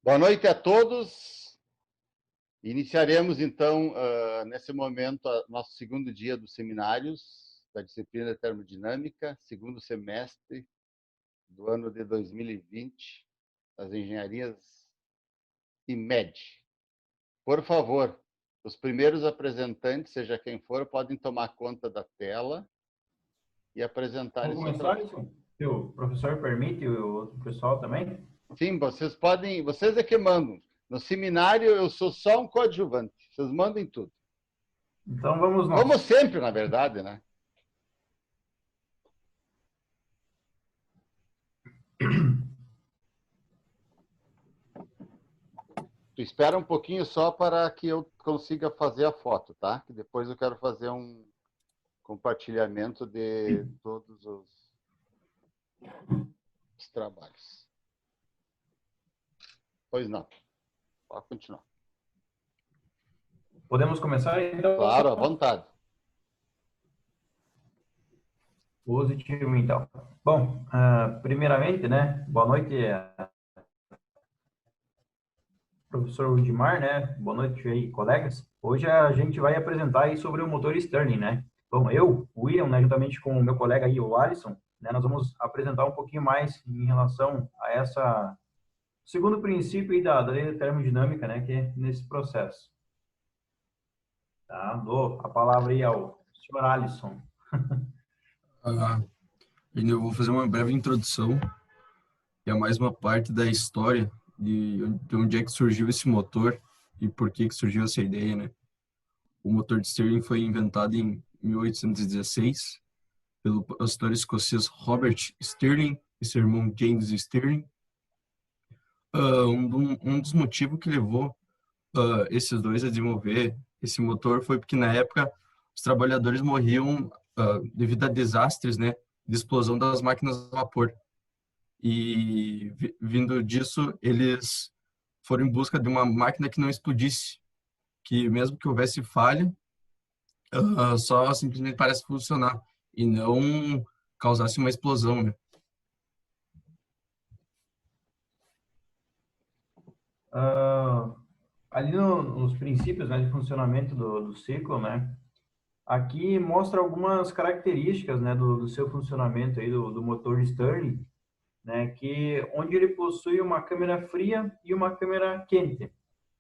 Boa noite a todos. Iniciaremos, então, nesse momento, nosso segundo dia dos seminários da disciplina de termodinâmica, segundo semestre do ano de 2020, das engenharias IMED. Por favor, os primeiros apresentantes, seja quem for, podem tomar conta da tela e apresentar Vamos esse começar, trabalho. Alisson? Se o professor permite, e o outro pessoal também? Sim, vocês é que mandam. No seminário, eu sou só um coadjuvante. Vocês mandem tudo. Então vamos Como nós. sempre, na verdade, né? Tu espera um pouquinho só para que eu consiga fazer a foto, tá? Que depois eu quero fazer um compartilhamento de todos os trabalhos. Pois não. Pode continuar. Podemos começar, então? Claro, à vontade. Positivo, então. Bom, primeiramente, né? Boa noite, professor Udimar, né? Boa noite aí, colegas. Hoje a gente vai apresentar aí sobre o motor Stirling, né? Bom, eu, o William, né, juntamente com o meu colega aí, o Alisson, né, nós vamos apresentar um pouquinho mais em relação a essa segundo princípio aí da lei da termodinâmica, né, que é nesse processo. Tá? Dou a palavra aí ao senhor Alisson. Eu vou fazer uma breve introdução, que é mais uma parte da história de onde é que surgiu esse motor e por que surgiu essa ideia, né? O motor de Stirling foi inventado em 1816 pelo pastor escocês Robert Stirling e seu irmão James Stirling. Um dos motivos que levou esses dois a desenvolver esse motor foi porque, na época, os trabalhadores morriam devido a desastres, né, de explosão das máquinas a vapor. E, vindo disso, eles foram em busca de uma máquina que não explodisse, que mesmo que houvesse falha, só simplesmente parece funcionar e não causasse uma explosão, né? Ali nos princípios, né, de funcionamento do ciclo, né, aqui mostra algumas características, né, do seu funcionamento aí do motor Stirling, né, que onde ele possui uma câmara fria e uma câmara quente,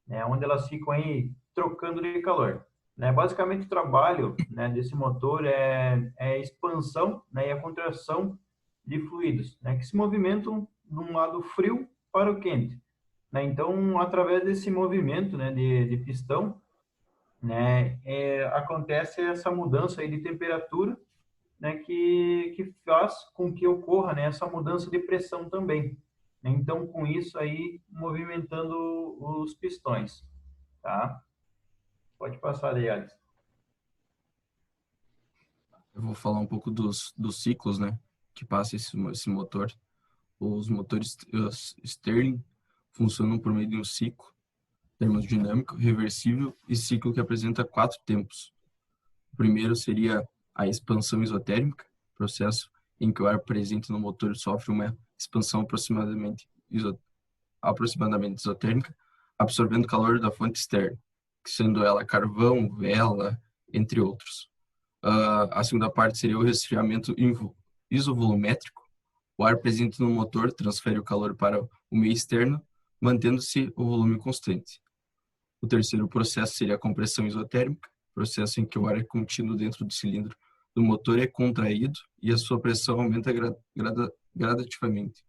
né, onde elas ficam aí trocando de calor. Né? Basicamente o trabalho, né, desse motor é a expansão, né, e a contração de fluidos, né, que se movimentam de um lado frio para o quente. Né? Então, através desse movimento, né, de pistão, né, acontece essa mudança aí de temperatura, né, que faz com que ocorra, né, essa mudança de pressão também. Né? Então, com isso aí, movimentando os pistões. Tá? Pode passar aí, Alex. Eu vou falar um pouco dos ciclos, né, que passa esse motor. Os motores Stirling funcionam por meio de um ciclo termodinâmico, reversível e ciclo que apresenta 4 tempos. O primeiro seria a expansão isotérmica, processo em que o ar presente no motor sofre uma expansão aproximadamente isotérmica, absorvendo calor da fonte externa, sendo ela carvão, vela, entre outros. A segunda parte seria o resfriamento isovolumétrico. O ar presente no motor transfere o calor para o meio externo, mantendo-se o volume constante. O terceiro processo seria a compressão isotérmica, processo em que o ar é contido dentro do cilindro do motor é contraído e a sua pressão aumenta gradativamente.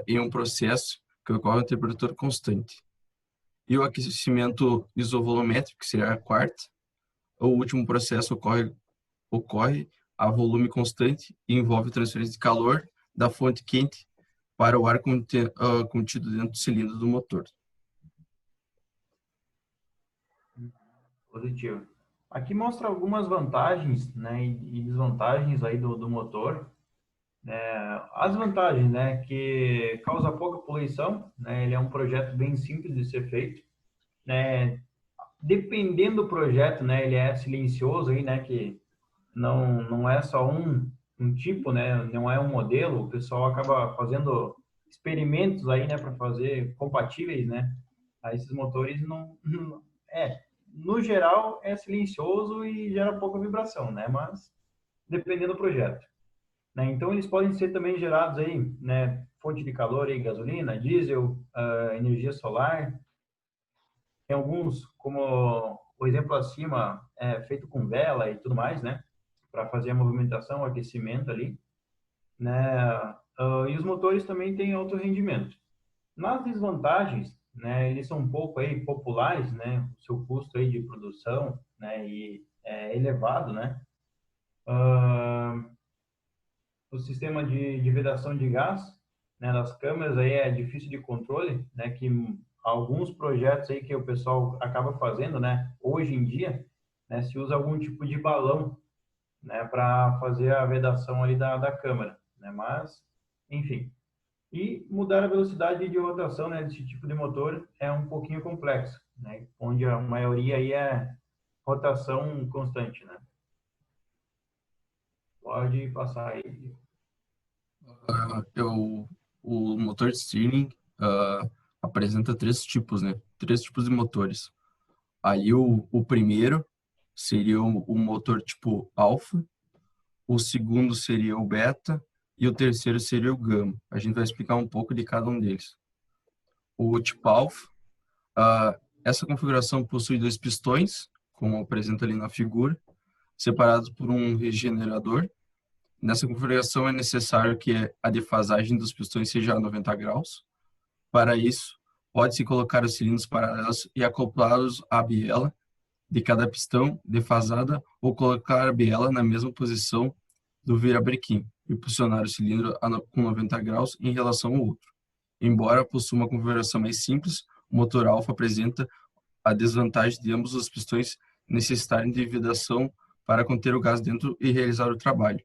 Em um processo que ocorre a temperatura constante. E o aquecimento isovolumétrico, que seria a quarta. O último processo ocorre a volume constante e envolve transferência de calor da fonte quente para o ar contido dentro do cilindro do motor. Positivo. Aqui mostra algumas vantagens, né, e desvantagens aí do motor. As vantagens, né, que causa pouca poluição, né, ele é um projeto bem simples de ser feito, né, dependendo do projeto, né, ele é silencioso aí, né, que não é só um tipo, né, não é um modelo, o pessoal acaba fazendo experimentos aí, né, para fazer compatíveis, né, a esses motores no geral é silencioso e gera pouca vibração, né, mas dependendo do projeto, né. Então eles podem ser também gerados aí, né, fonte de calor aí, gasolina, diesel, energia solar. Tem alguns, como o exemplo acima, feito com vela e tudo mais, né, para fazer a movimentação, o aquecimento ali, né. E os motores também têm alto rendimento. Nas desvantagens, né, eles são um pouco aí populares, né, o seu custo aí de produção, né, e é elevado, né. O sistema de vedação de gás, né, das câmeras aí é difícil de controle, né, que alguns projetos aí que o pessoal acaba fazendo, né, hoje em dia, né, se usa algum tipo de balão, né, para fazer a vedação ali da câmera, né, mas, enfim. E mudar a velocidade de rotação, né, desse tipo de motor é um pouquinho complexo, né, onde a maioria aí é rotação constante, né. Pode passar aí. O motor de Stirling apresenta três tipos, né? Três tipos de motores. Aí o primeiro seria o motor tipo alfa, o segundo seria o beta e o terceiro seria o gama. A gente vai explicar um pouco de cada um deles. O tipo alfa, essa configuração possui dois pistões, como apresenta ali na figura, separados por um regenerador. Nessa configuração é necessário que a defasagem dos pistões seja a 90 graus. Para isso, pode-se colocar os cilindros paralelos e acoplá-los à biela de cada pistão defasada ou colocar a biela na mesma posição do virabrequim e posicionar o cilindro com 90 graus em relação ao outro. Embora possua uma configuração mais simples, o motor alfa apresenta a desvantagem de ambos os pistões necessitarem de vedação para conter o gás dentro e realizar o trabalho.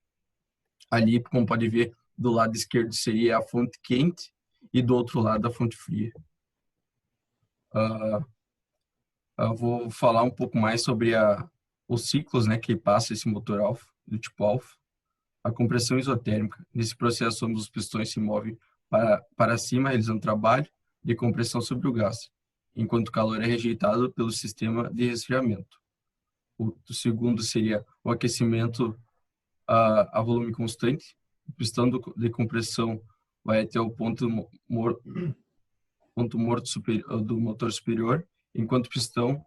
Ali, como pode ver, do lado esquerdo seria a fonte quente e do outro lado a fonte fria. Eu vou falar um pouco mais sobre os ciclos, né, que passa esse motor alfa, do tipo alfa. A compressão isotérmica. Nesse processo, ambos os pistões se movem para cima, realizando trabalho de compressão sobre o gás, enquanto o calor é rejeitado pelo sistema de resfriamento. O segundo seria o aquecimento a volume constante. O pistão de compressão vai até o ponto morto do motor superior, enquanto o pistão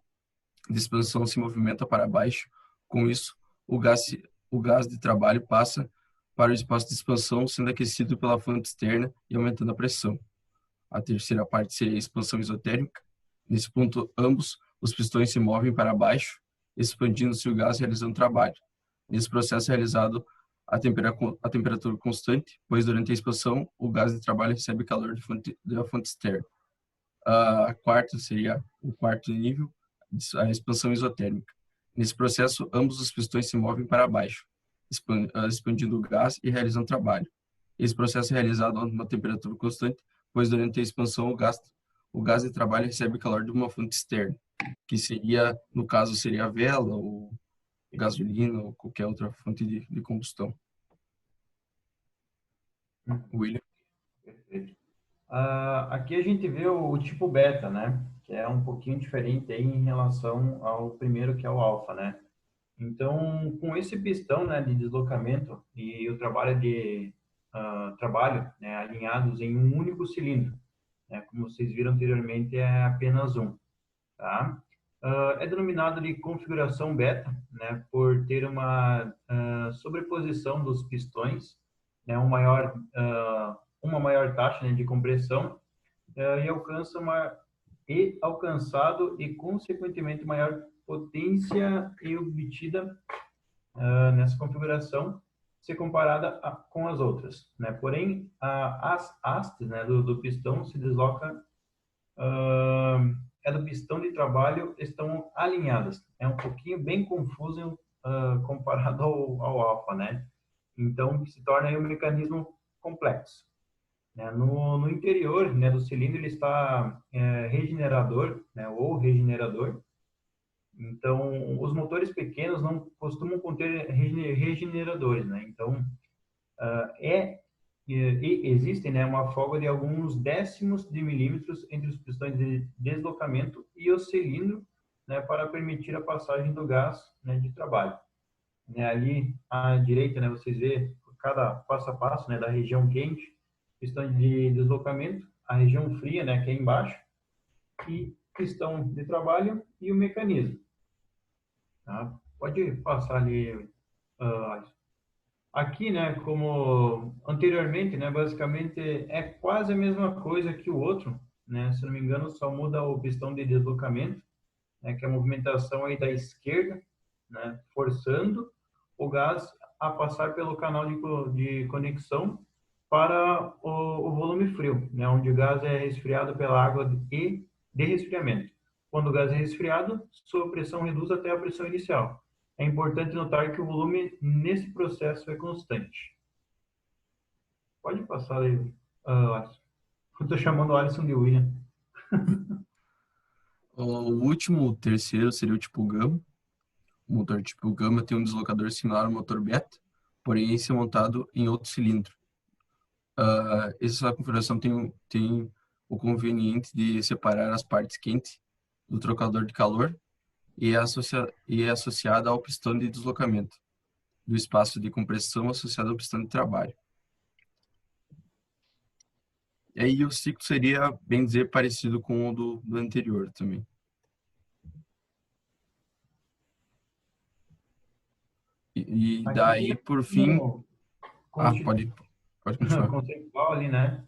de expansão se movimenta para baixo. Com isso, o gás de trabalho passa para o espaço de expansão, sendo aquecido pela fonte externa e aumentando a pressão. A terceira parte seria a expansão isotérmica. Nesse ponto, ambos os pistões se movem para baixo, expandindo-se o gás realizando trabalho. Nesse processo é realizado a temperatura constante, pois durante a expansão o gás de trabalho recebe calor da fonte externa. A quarta seria o quarto nível, a expansão isotérmica. Nesse processo, ambos os pistões se movem para baixo, expandindo o gás e realizando trabalho. Esse processo é realizado a uma temperatura constante, pois durante a expansão o gás de trabalho recebe calor de uma fonte externa, que seria, no caso, seria a vela, ou gasolina, ou qualquer outra fonte de combustão. William? Perfeito. Aqui a gente vê o tipo beta, né? Que é um pouquinho diferente aí em relação ao primeiro, que é o alfa, né? Então, com esse pistão, né, de deslocamento e o trabalho, né, alinhados em um único cilindro, né? Como vocês viram anteriormente, é apenas um, tá? É denominado de configuração beta, né, por ter uma sobreposição dos pistões, né, uma maior taxa, né, de compressão, alcançado e consequentemente maior potência e obtida nessa configuração ser comparada com as outras, né? Porém, as hastes, né, do pistão se desloca do pistão de trabalho estão alinhadas. É um pouquinho bem confuso comparado ao alfa, né? Então, se torna aí um mecanismo complexo. Né? No interior, né, do cilindro ele está regenerador, né, ou regenerador. Então, os motores pequenos não costumam conter regeneradores, né? Então, é e existem, né, uma folga de alguns décimos de milímetros entre os pistões de deslocamento e o cilindro, né, para permitir a passagem do gás, né, de trabalho. Né, ali à direita, né, vocês vê cada passo a passo, né, da região quente, pistão de deslocamento, a região fria, né, que é embaixo, e pistão de trabalho e o mecanismo. Tá? Pode passar ali, Alisson. Aqui, né, como anteriormente, né, basicamente é quase a mesma coisa que o outro, né? Se não me engano, só muda o pistão de deslocamento, né, que é a movimentação aí da esquerda, né, forçando o gás a passar pelo canal de conexão para o volume frio, né, onde o gás é resfriado pela água de resfriamento. Quando o gás é resfriado, sua pressão reduz até a pressão inicial. É importante notar que o volume nesse processo é constante. Pode passar aí, Alisson. Eu estou chamando o Alisson de William. O último, o terceiro, seria o tipo Gama. O motor tipo Gama tem um deslocador similar ao motor Beta, porém esse é montado em outro cilindro. Essa configuração tem o conveniente de separar as partes quentes do trocador de calor e é associada ao pistão de deslocamento, do espaço de compressão associado ao pistão de trabalho. E aí o ciclo seria, bem dizer, parecido com o do anterior também. E daí, por fim... pode continuar. Conceitual ali, né?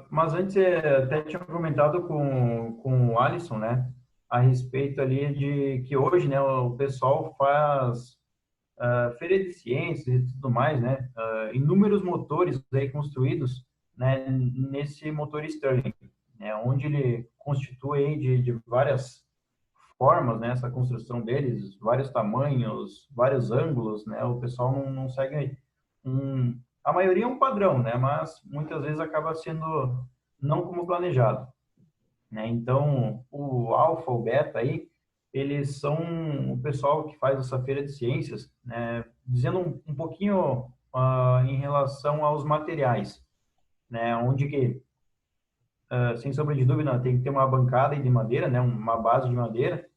Mas antes, até tinha comentado com o Alisson, né? A respeito ali de que hoje, né, o pessoal faz feira de ciências e tudo mais, né? Inúmeros motores aí construídos, né, nesse motor Stirling, né? Onde ele constitui aí de várias formas, né? Essa construção deles, vários tamanhos, vários ângulos, né? O pessoal não segue a maioria é um padrão, né? Mas muitas vezes acaba sendo não como planejado, né? Então, o alfa, o beta aí, eles são o pessoal que faz essa feira de ciências, né? Dizendo um pouquinho em relação aos materiais, né? Onde que, sem sombra de dúvida, tem que ter uma bancada de madeira, né? Uma base de madeira.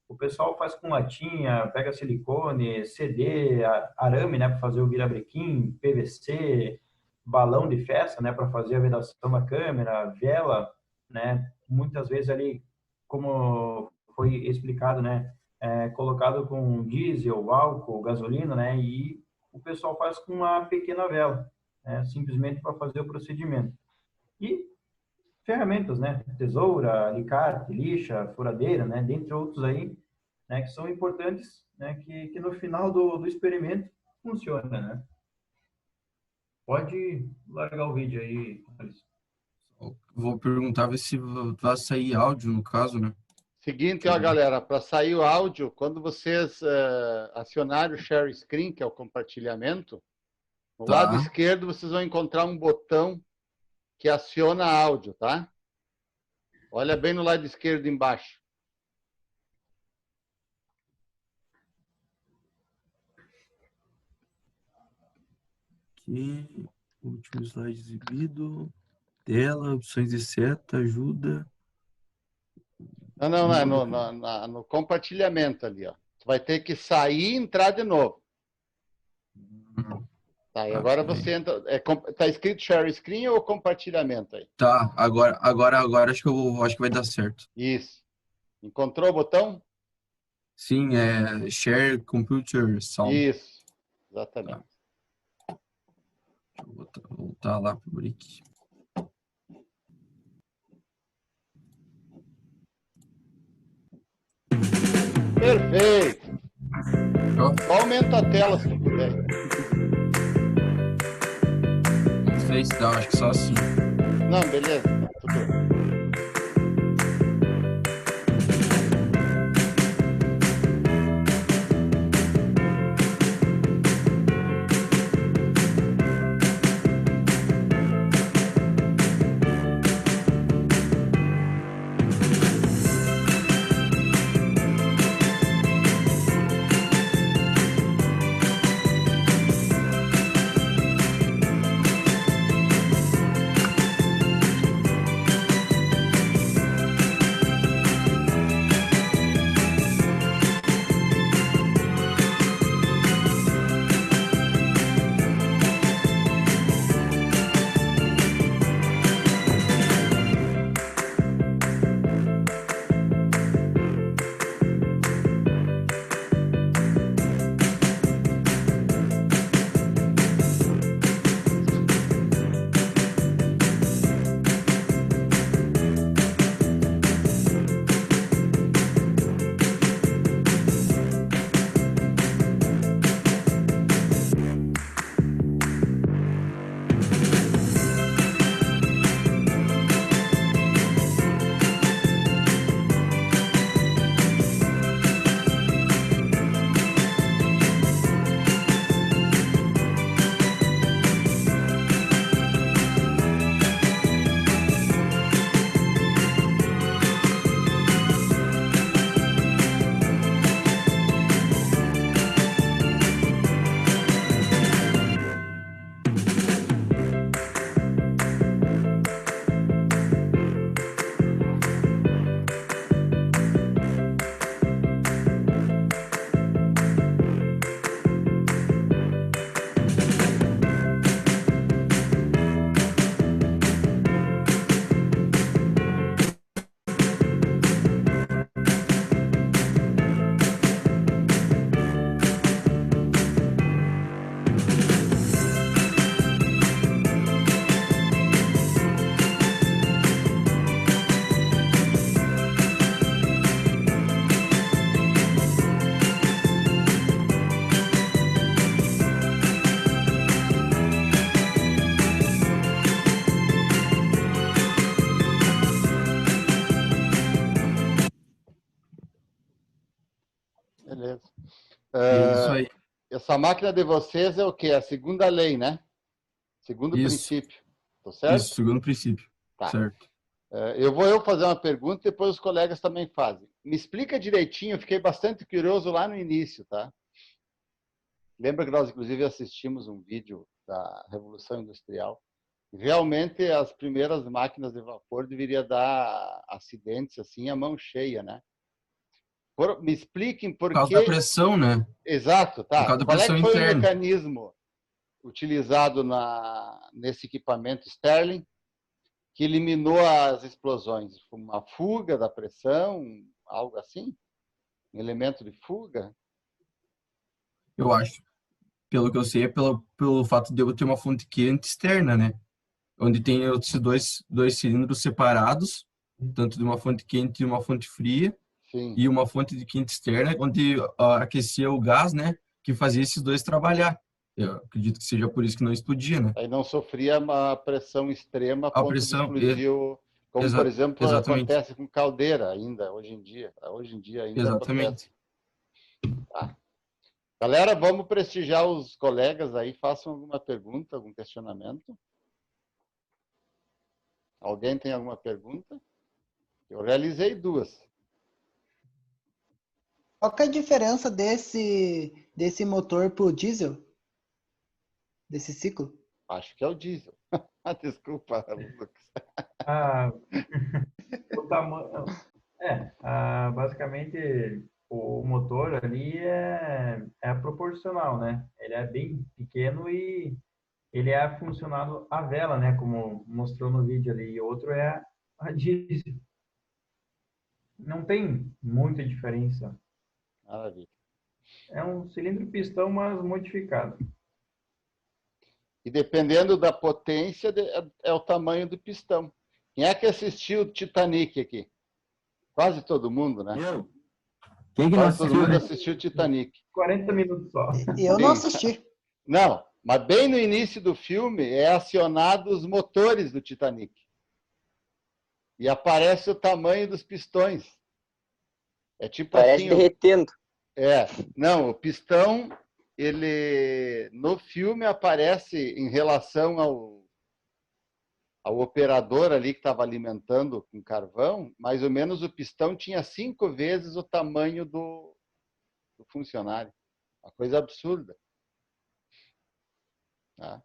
O pessoal faz com latinha, pega silicone, CD, arame, né, para fazer o virabrequim, PVC, balão de festa, né, para fazer a vedação da câmera, vela, né, muitas vezes ali, como foi explicado, né, colocado com diesel, álcool, gasolina, né, e o pessoal faz com uma pequena vela, né, simplesmente para fazer o procedimento. E ferramentas, né? Tesoura, alicate, lixa, furadeira, né? Dentre outros aí, né? Que são importantes, né? Que no final do experimento funciona, né? Pode largar o vídeo aí, Alisson. Vou perguntar ver se vai sair áudio, no caso, né? Seguinte, ó, galera, para sair o áudio, quando vocês acionarem o share screen, que é o compartilhamento, no lado esquerdo vocês vão encontrar um botão que aciona áudio, tá? Olha bem no lado esquerdo embaixo. Aqui, último slide exibido. Tela, opções de seta, ajuda. Não, é no compartilhamento ali, ó. Você vai ter que sair e entrar de novo. Tá, e agora você entra. Tá escrito share screen ou compartilhamento aí? Tá, agora acho que vai dar certo. Isso. Encontrou o botão? Sim, é Share Computer Sound. Isso, exatamente. Tá. Deixa eu voltar lá pro Brick. Perfeito. Só aumenta a tela se tu puder. Não sei se dá, acho que só assim. Não, beleza. Tudo bem. Beleza. É isso aí. Essa máquina de vocês é o quê? A segunda lei, né? Segundo Isso. princípio. Tô certo? Isso, segundo princípio. Tá. Certo. Eu vou fazer uma pergunta e depois os colegas também fazem. Me explica direitinho, eu fiquei bastante curioso lá no início, tá? Lembra que nós, inclusive, assistimos um vídeo da Revolução Industrial. Realmente, as primeiras máquinas de vapor deveriam dar acidentes assim, a mão cheia, né? Me expliquem Por por causa da que... pressão, né? Exato, Por tá. causa da Qual é pressão que foi o interna. mecanismo utilizado nesse equipamento Stirling que eliminou as explosões? Uma fuga da pressão, algo assim? Um elemento de fuga? Eu acho. Pelo que eu sei, é pelo fato de eu ter uma fonte quente externa, né? Onde tem esses dois cilindros separados, tanto de uma fonte quente e uma fonte fria, Sim. e uma fonte de quente externa, onde aquecia o gás, né? Que fazia esses dois trabalhar. Eu acredito que seja por isso que não explodia, né? Aí não sofria uma pressão extrema a A ponto de pressão, explodir, como, por exemplo, exatamente, acontece com caldeira ainda, hoje em dia. Hoje em dia ainda acontece. exatamente. Tá. Galera, vamos prestigiar os colegas aí, façam alguma pergunta, algum questionamento. Alguém tem alguma pergunta? Eu realizei 2. Qual que é a diferença desse motor pro diesel? Desse ciclo? Acho que é o diesel. Desculpa, Lucas. Ah, o tamanho. Basicamente o motor ali é proporcional, né? Ele é bem pequeno e ele é funcionado a vela, né? Como mostrou no vídeo ali. E outro é a diesel. Não tem muita diferença. Maravilha. É um cilindro pistão, mas modificado. E dependendo da potência, é o tamanho do pistão. Quem é que assistiu o Titanic aqui? Quase todo mundo, né? Quem que não Quase todo assistiu, mundo né? assistiu o Titanic. 40 minutos só. Eu não Sim. assisti. Não, mas bem no início do filme é acionado os motores do Titanic. E aparece o tamanho dos pistões. É tipo Parece assim... derretendo. Não, o pistão, ele no filme aparece em relação ao operador ali que estava alimentando com carvão, mais ou menos o pistão tinha 5 vezes o tamanho do funcionário. Uma coisa absurda. Tá?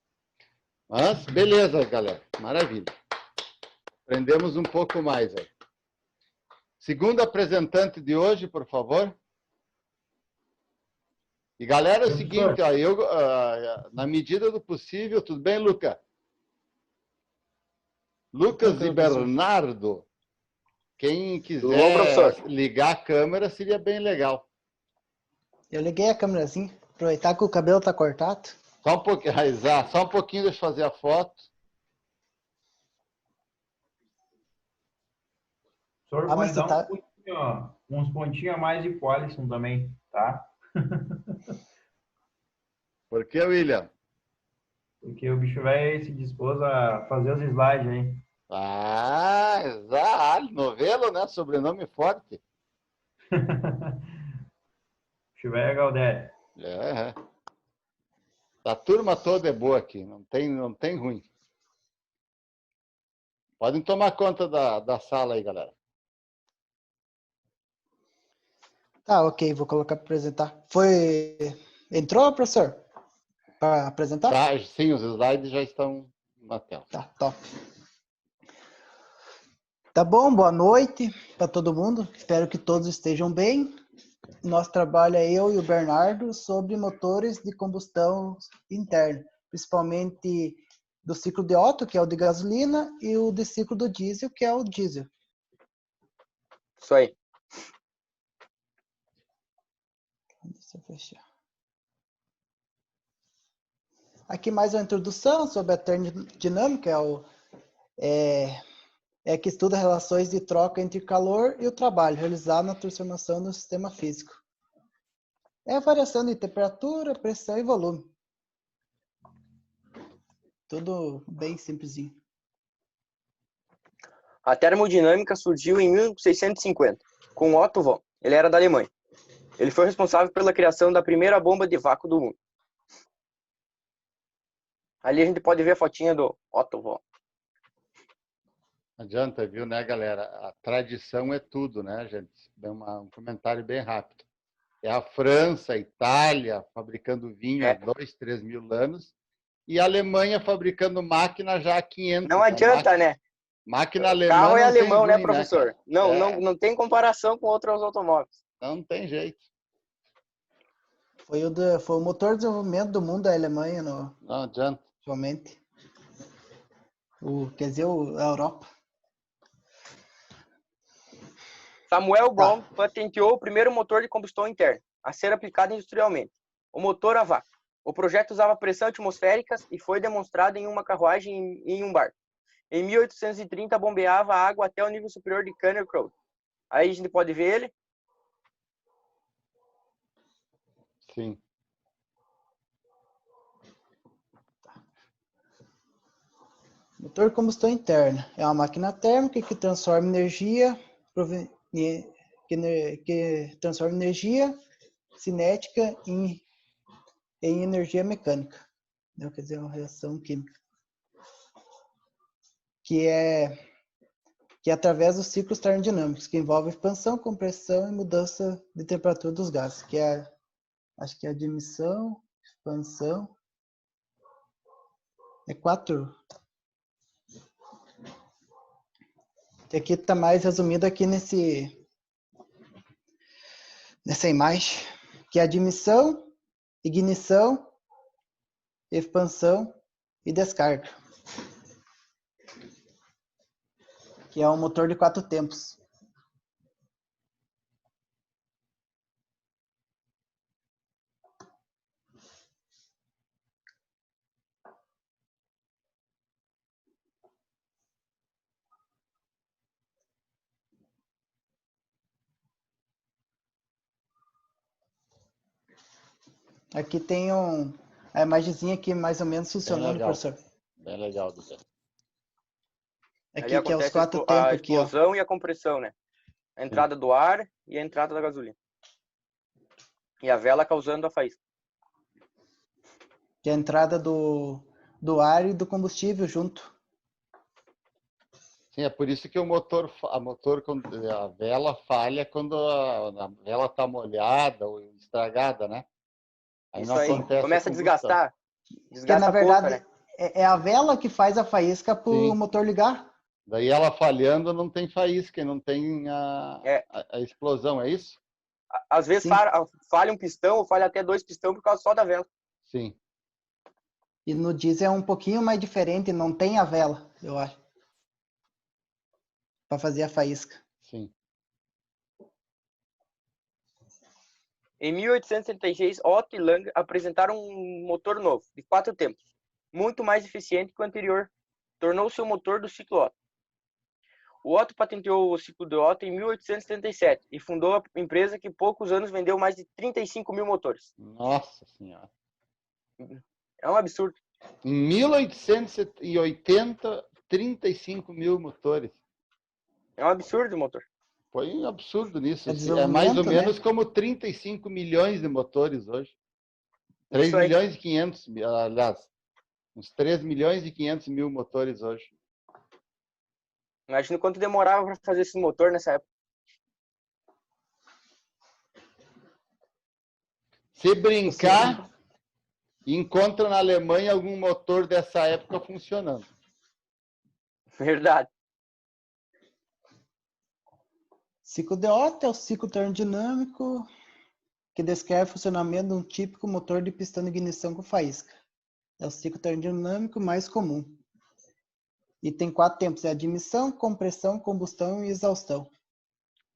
Mas, beleza, galera. Maravilha. Aprendemos um pouco mais aí. Segundo apresentante de hoje, por favor. E, galera, é o seguinte, ó, na medida do possível, tudo bem, Luca? Lucas e Bernardo, quem quiser ligar a câmera seria bem legal. Eu liguei a câmera assim, aproveitar que o cabelo tá cortado. Só um pouquinho, só um pouquinho, deixa eu fazer a foto. O senhor Ah, pode mas dar uns pontinhos a mais de pro Alisson também, tá? Por que, William? Porque o bicho vai se dispôs a fazer os slides aí. Exato. Novelo, né? Sobrenome forte. Bicho velho é Galdério. A turma toda é boa aqui, não tem ruim. Podem tomar conta da sala aí, galera. Tá, ok, vou colocar para apresentar. Entrou, professor? Para apresentar? Tá, sim, os slides já estão na tela. Tá, top. Tá bom, boa noite para todo mundo. Espero que todos estejam bem. Nosso trabalho é eu e o Bernardo sobre motores de combustão interna, principalmente do ciclo de Otto, que é o de gasolina, e o de ciclo do diesel, que é o diesel. Isso aí. Deixa eu fechar. Aqui mais uma introdução sobre a termodinâmica, é que estuda relações de troca entre calor e o trabalho realizado na transformação do sistema físico. É a variação de temperatura, pressão e volume. Tudo bem simplesinho. A termodinâmica surgiu em 1650, com Otto von. Ele era da Alemanha. Ele foi responsável pela criação da primeira bomba de vácuo do mundo. Ali a gente pode ver a fotinha do Otto von. Não adianta, viu, né, galera? A tradição é tudo, né, gente? Um comentário bem rápido. É a França, a Itália fabricando vinho há 2, 3 mil anos e a Alemanha fabricando máquina já há 500. Não adianta, né? Máquina alemã Carro é não tem alemão, né, ruim, professor? cara? Não tem comparação com outros automóveis. Não tem jeito. Foi o motor de desenvolvimento do mundo da Alemanha, Não adianta. atualmente. Quer dizer, a Europa. Samuel Brown patenteou o primeiro motor de combustão interna a ser aplicado industrialmente, o motor a vácuo. O projeto usava pressão atmosférica e foi demonstrado em uma carruagem em um barco. Em 1830, bombeava a água até o nível superior de Canner Road. Aí a gente pode ver ele. Sim. Motor de combustão interna é uma máquina térmica que transforma energia cinética em energia mecânica. Quer dizer, uma reação química. Que é através dos ciclos termodinâmicos, que envolve expansão, compressão e mudança de temperatura dos gases, que acho que é admissão, expansão. É 4. Aqui está mais resumido aqui nessa imagem, que é admissão, ignição, expansão e descarga. Que é um motor de 4 tempos. Aqui tem a imagenzinha aqui mais ou menos funcionando, professor. Bem legal, Duda. Ali Aqui que é os 4 a tempos aqui, ó. explosão e a compressão, né? A entrada do ar e a entrada da gasolina. E a vela causando a faísca. Que é a entrada do ar e do combustível junto. Sim, é por isso que a vela falha quando a vela está molhada ou estragada, né? Aí Isso não aí. acontece Começa a desgastar. Porque, na verdade, pouco, né? é a vela que faz a faísca para o Sim. motor ligar. Daí ela falhando não tem faísca, não tem a explosão, é isso? Às vezes falha um pistão ou falha até 2 pistões por causa só da vela. Sim. E no diesel é um pouquinho mais diferente, não tem a vela, eu acho. Para fazer a faísca. Sim. Em 1876, Otto e Lang apresentaram um motor novo, de 4 tempos, muito mais eficiente que o anterior. Tornou-se o motor do ciclo Otto. O Otto patenteou o ciclo de Otto em 1877 e fundou a empresa que em poucos anos vendeu mais de 35 mil motores. Nossa Senhora. É um absurdo. Em 1880, 35 mil motores. É um absurdo o motor. Foi um absurdo nisso. É É mais ou desenvolvimento, menos né? como 35 milhões de motores hoje. 3 Isso aí. milhões e 500, aliás, uns 3 milhões e 500 mil motores hoje. Imagina quanto demorava para fazer esse motor nessa época. Se brincar, encontra na Alemanha algum motor dessa época funcionando. Verdade. Ciclo de Otto é o ciclo termodinâmico que descreve o funcionamento de um típico motor de pistão de ignição com faísca. É o ciclo termodinâmico mais comum. E tem 4 tempos, é admissão, compressão, combustão e exaustão.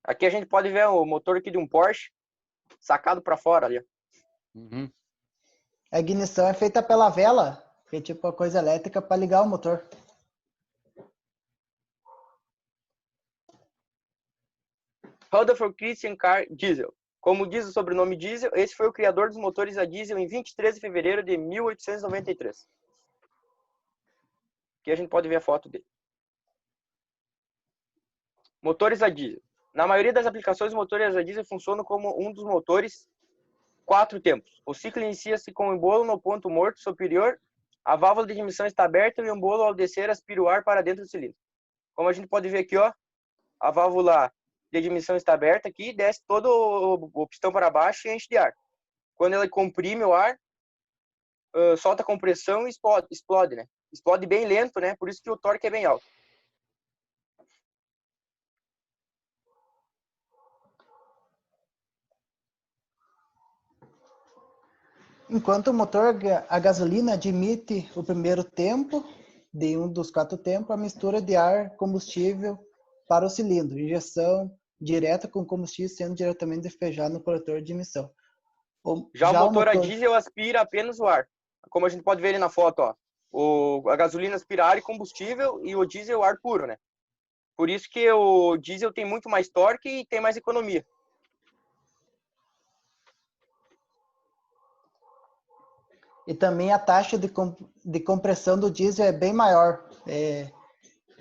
Aqui a gente pode ver o motor aqui de um Porsche sacado para fora ali. Uhum. A ignição é feita pela vela, que é tipo uma coisa elétrica para ligar o motor. Rutherford Christian Carr Diesel. Como diz o sobrenome Diesel, esse foi o criador dos motores a diesel em 23 de fevereiro de 1893. Aqui a gente pode ver a foto dele. Motores a diesel. Na maioria das aplicações, o motor a diesel funciona como um dos motores 4 tempos. O ciclo inicia-se com o embolo no ponto morto superior, a válvula de admissão está aberta e o embolo, ao descer, aspira o ar para dentro do cilindro. Como a gente pode ver aqui, ó, a válvula de admissão está aberta aqui, desce todo o pistão para baixo e enche de ar. Quando ela comprime o ar, solta a compressão e explode, né? Explode bem lento, né? Por isso que o torque é bem alto. Enquanto o motor a gasolina admite o primeiro tempo, de um dos 4 tempos, a mistura de ar combustível para o cilindro, injeção direta com combustível sendo diretamente despejado no coletor de emissão. Já o motor a diesel aspira apenas o ar. Como a gente pode ver ali na foto, ó. A gasolina aspira ar e combustível e o diesel ar puro, né? Por isso que o diesel tem muito mais torque e tem mais economia. E também a taxa de compressão do diesel é bem maior.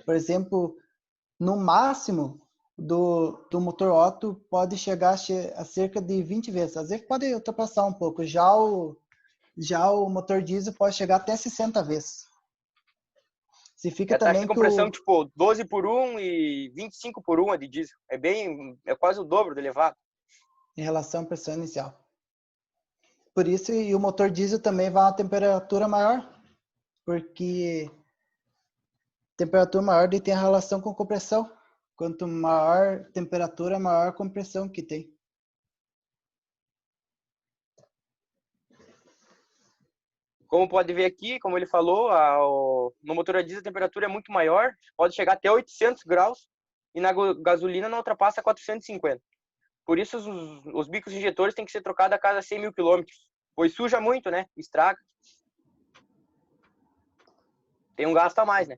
Por exemplo, no máximo do motor Otto pode chegar a cerca de 20 vezes. Às vezes pode ultrapassar um pouco. Já o motor diesel pode chegar até 60 vezes. Se fica a taxa também de compressão, tipo, 12 por 1 e 25 por 1 de diesel. É quase o dobro do elevado. Em relação à pressão inicial. Por isso, e o motor diesel também vai a uma temperatura maior, porque temperatura maior tem a relação com compressão. Quanto maior temperatura, maior compressão que tem. Como pode ver aqui, como ele falou, no motor a diesel a temperatura é muito maior, pode chegar até 800 graus, e na gasolina não ultrapassa 450. Por isso, os bicos injetores têm que ser trocados a cada 100 mil quilômetros, pois suja muito, né? Estraga. Tem um gasto a mais, né?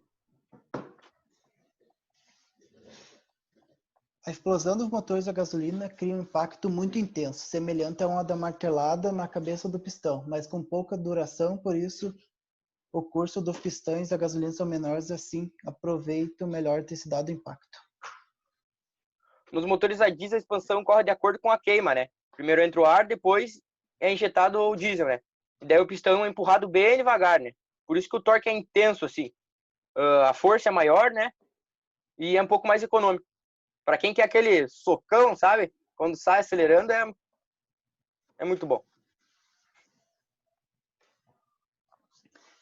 A explosão dos motores a gasolina cria um impacto muito intenso, semelhante a uma da martelada na cabeça do pistão, mas com pouca duração, por isso o curso dos pistões a gasolina são menores, assim aproveitam melhor a intensidade do impacto. Nos motores a diesel, a expansão corre de acordo com a queima, né? Primeiro entra o ar, depois é injetado o diesel, né? E daí o pistão é empurrado bem devagar, né? Por isso que o torque é intenso, assim. A força é maior, né? E é um pouco mais econômico. Para quem quer aquele socão, sabe? Quando sai acelerando, é muito bom.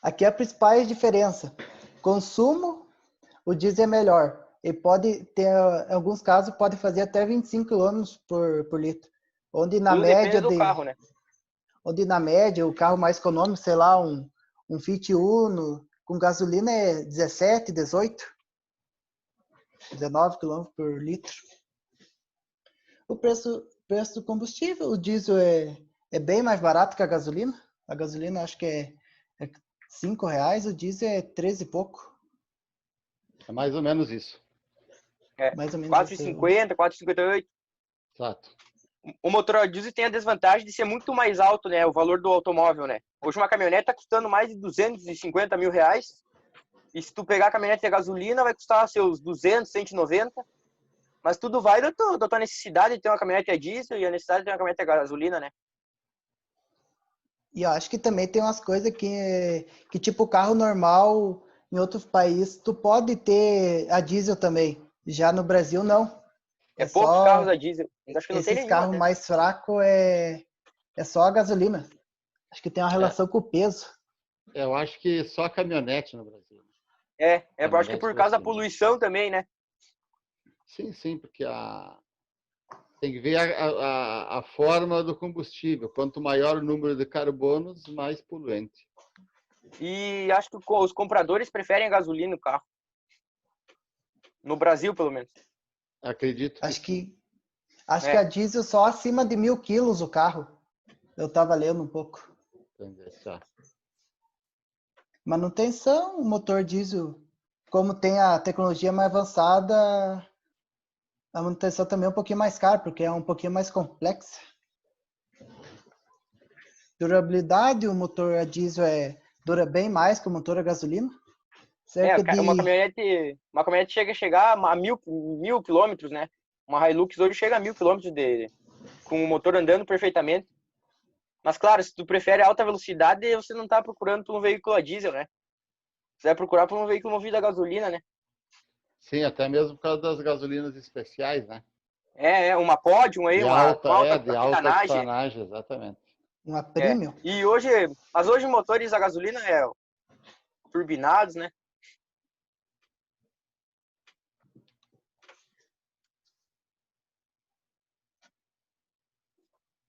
Aqui a principal diferença. Consumo, o diesel é melhor. E pode ter, em alguns casos, pode fazer até 25 km por litro. Onde na Tudo média depende do carro, né? Onde na média o carro mais econômico, sei lá, um Fiat Uno com gasolina é 17, 18, 19 km por litro. O preço do combustível, o diesel é bem mais barato que a gasolina. A gasolina acho que é R$5, o diesel é 13 e pouco. É mais ou menos isso. Mais ou menos 4,50, 4,58. Exato. O motor a diesel tem a desvantagem de ser muito mais alto, né? O valor do automóvel, né? Hoje uma caminhonete está custando mais de 250 mil reais. E se tu pegar a caminhonete de gasolina, vai custar seus 200, 190. Mas tudo vai da tua necessidade de ter uma caminhonete a diesel e a necessidade de ter uma caminhonete a gasolina, né? E eu acho que também tem umas coisas que tipo carro normal em outros países, tu pode ter a diesel também. Já no Brasil, não. É poucos carros a diesel. Acho que não tem esses nenhum, carros até. mais fracos é só a gasolina. Acho que tem uma relação com o peso. Eu acho que só a caminhonete no Brasil. Eu acho que por causa da poluição também, né? Sim, porque tem que ver a forma do combustível. Quanto maior o número de carbonos, mais poluente. E acho que os compradores preferem a gasolina no carro. No Brasil, pelo menos. Acredito. Acho que a diesel só acima de 1.000 quilos o carro. Eu estava lendo um pouco. Manutenção, o motor diesel, como tem a tecnologia mais avançada, a manutenção também é um pouquinho mais cara, porque é um pouquinho mais complexa. Durabilidade, o motor a diesel dura bem mais que o motor a gasolina. Uma caminhonete chega a chegar a 1.000 quilômetros, né? Uma Hilux hoje chega a 1.000 km com o motor andando perfeitamente. Mas claro, se tu prefere alta velocidade, você não tá procurando por um veículo a diesel, né? Você vai procurar por um veículo movido a gasolina, né? Sim, até mesmo por causa das gasolinas especiais, né? Uma Podium aí, com alta De alta octanagem. octanagem, exatamente. Uma premium. Mas hoje motores a gasolina turbinados, né?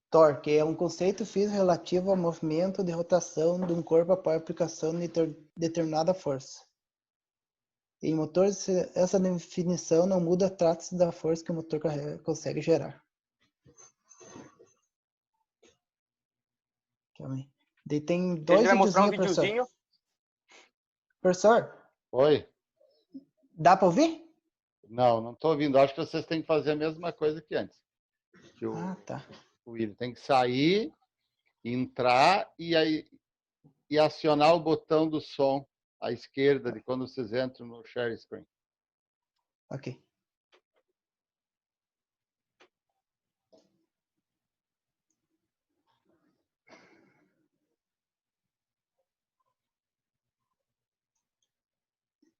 Torque é um conceito físico relativo ao movimento de rotação de um corpo após a aplicação de determinada força. Em motores, essa definição não muda, trata-se da força que o motor consegue gerar. Daí tem A dois gente vai mostrar um videozinhos, professor. videozinho. Professor, Oi? dá para ouvir? Não estou ouvindo. Acho que vocês têm que fazer a mesma coisa que antes. Que Tá. o William tem que sair, entrar e acionar o botão do som à esquerda de quando vocês entram no share screen. Ok.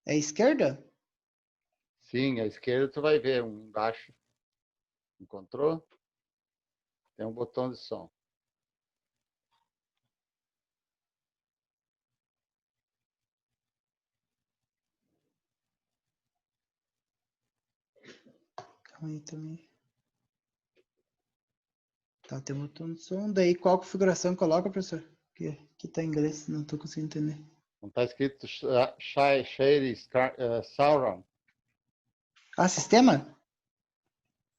É a esquerda? Sim, à esquerda tu vai ver um embaixo. Encontrou? Tem um botão de som. Calma aí também. Tá, tem um botão de som. Daí qual configuração coloca, professor? Que tá em inglês, não tô conseguindo entender. Não está escrito Share Sauron? Ah, sistema?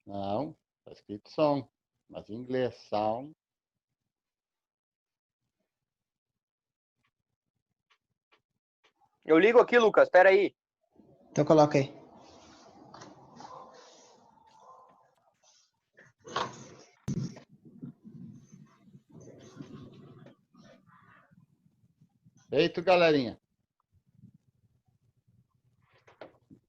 Não, está escrito som. Mas em inglês, sound. Eu ligo aqui, Lucas, espera aí. Então coloca aí. Feito, galerinha.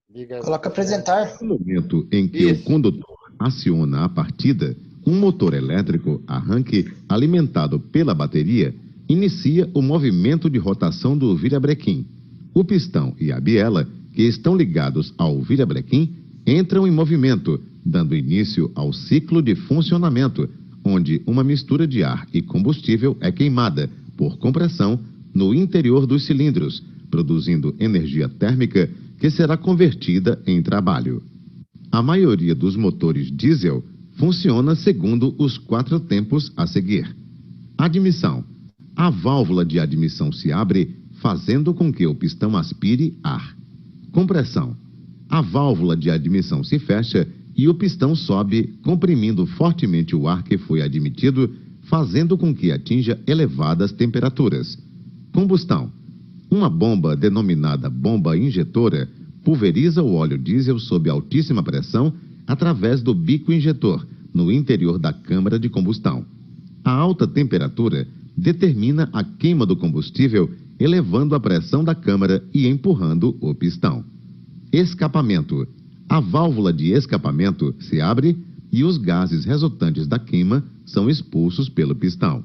Liga aí Coloca vocês. apresentar. No momento em que o condutor aciona a partida, um motor elétrico arranque alimentado pela bateria inicia o movimento de rotação do virabrequim. O pistão e a biela, que estão ligados ao virabrequim, entram em movimento, dando início ao ciclo de funcionamento, onde uma mistura de ar e combustível é queimada, por compressão, no interior dos cilindros, produzindo energia térmica que será convertida em trabalho. A maioria dos motores diesel funciona segundo os 4 tempos a seguir. Admissão. A válvula de admissão se abre, fazendo com que o pistão aspire ar. Compressão. A válvula de admissão se fecha e o pistão sobe, comprimindo fortemente o ar que foi admitido, fazendo com que atinja elevadas temperaturas. Combustão. Uma bomba denominada bomba injetora pulveriza o óleo diesel sob altíssima pressão através do bico injetor, no interior da câmara de combustão. A alta temperatura determina a queima do combustível, elevando a pressão da câmara e empurrando o pistão. Escapamento. A válvula de escapamento se abre e os gases resultantes da queima são expulsos pelo pistão.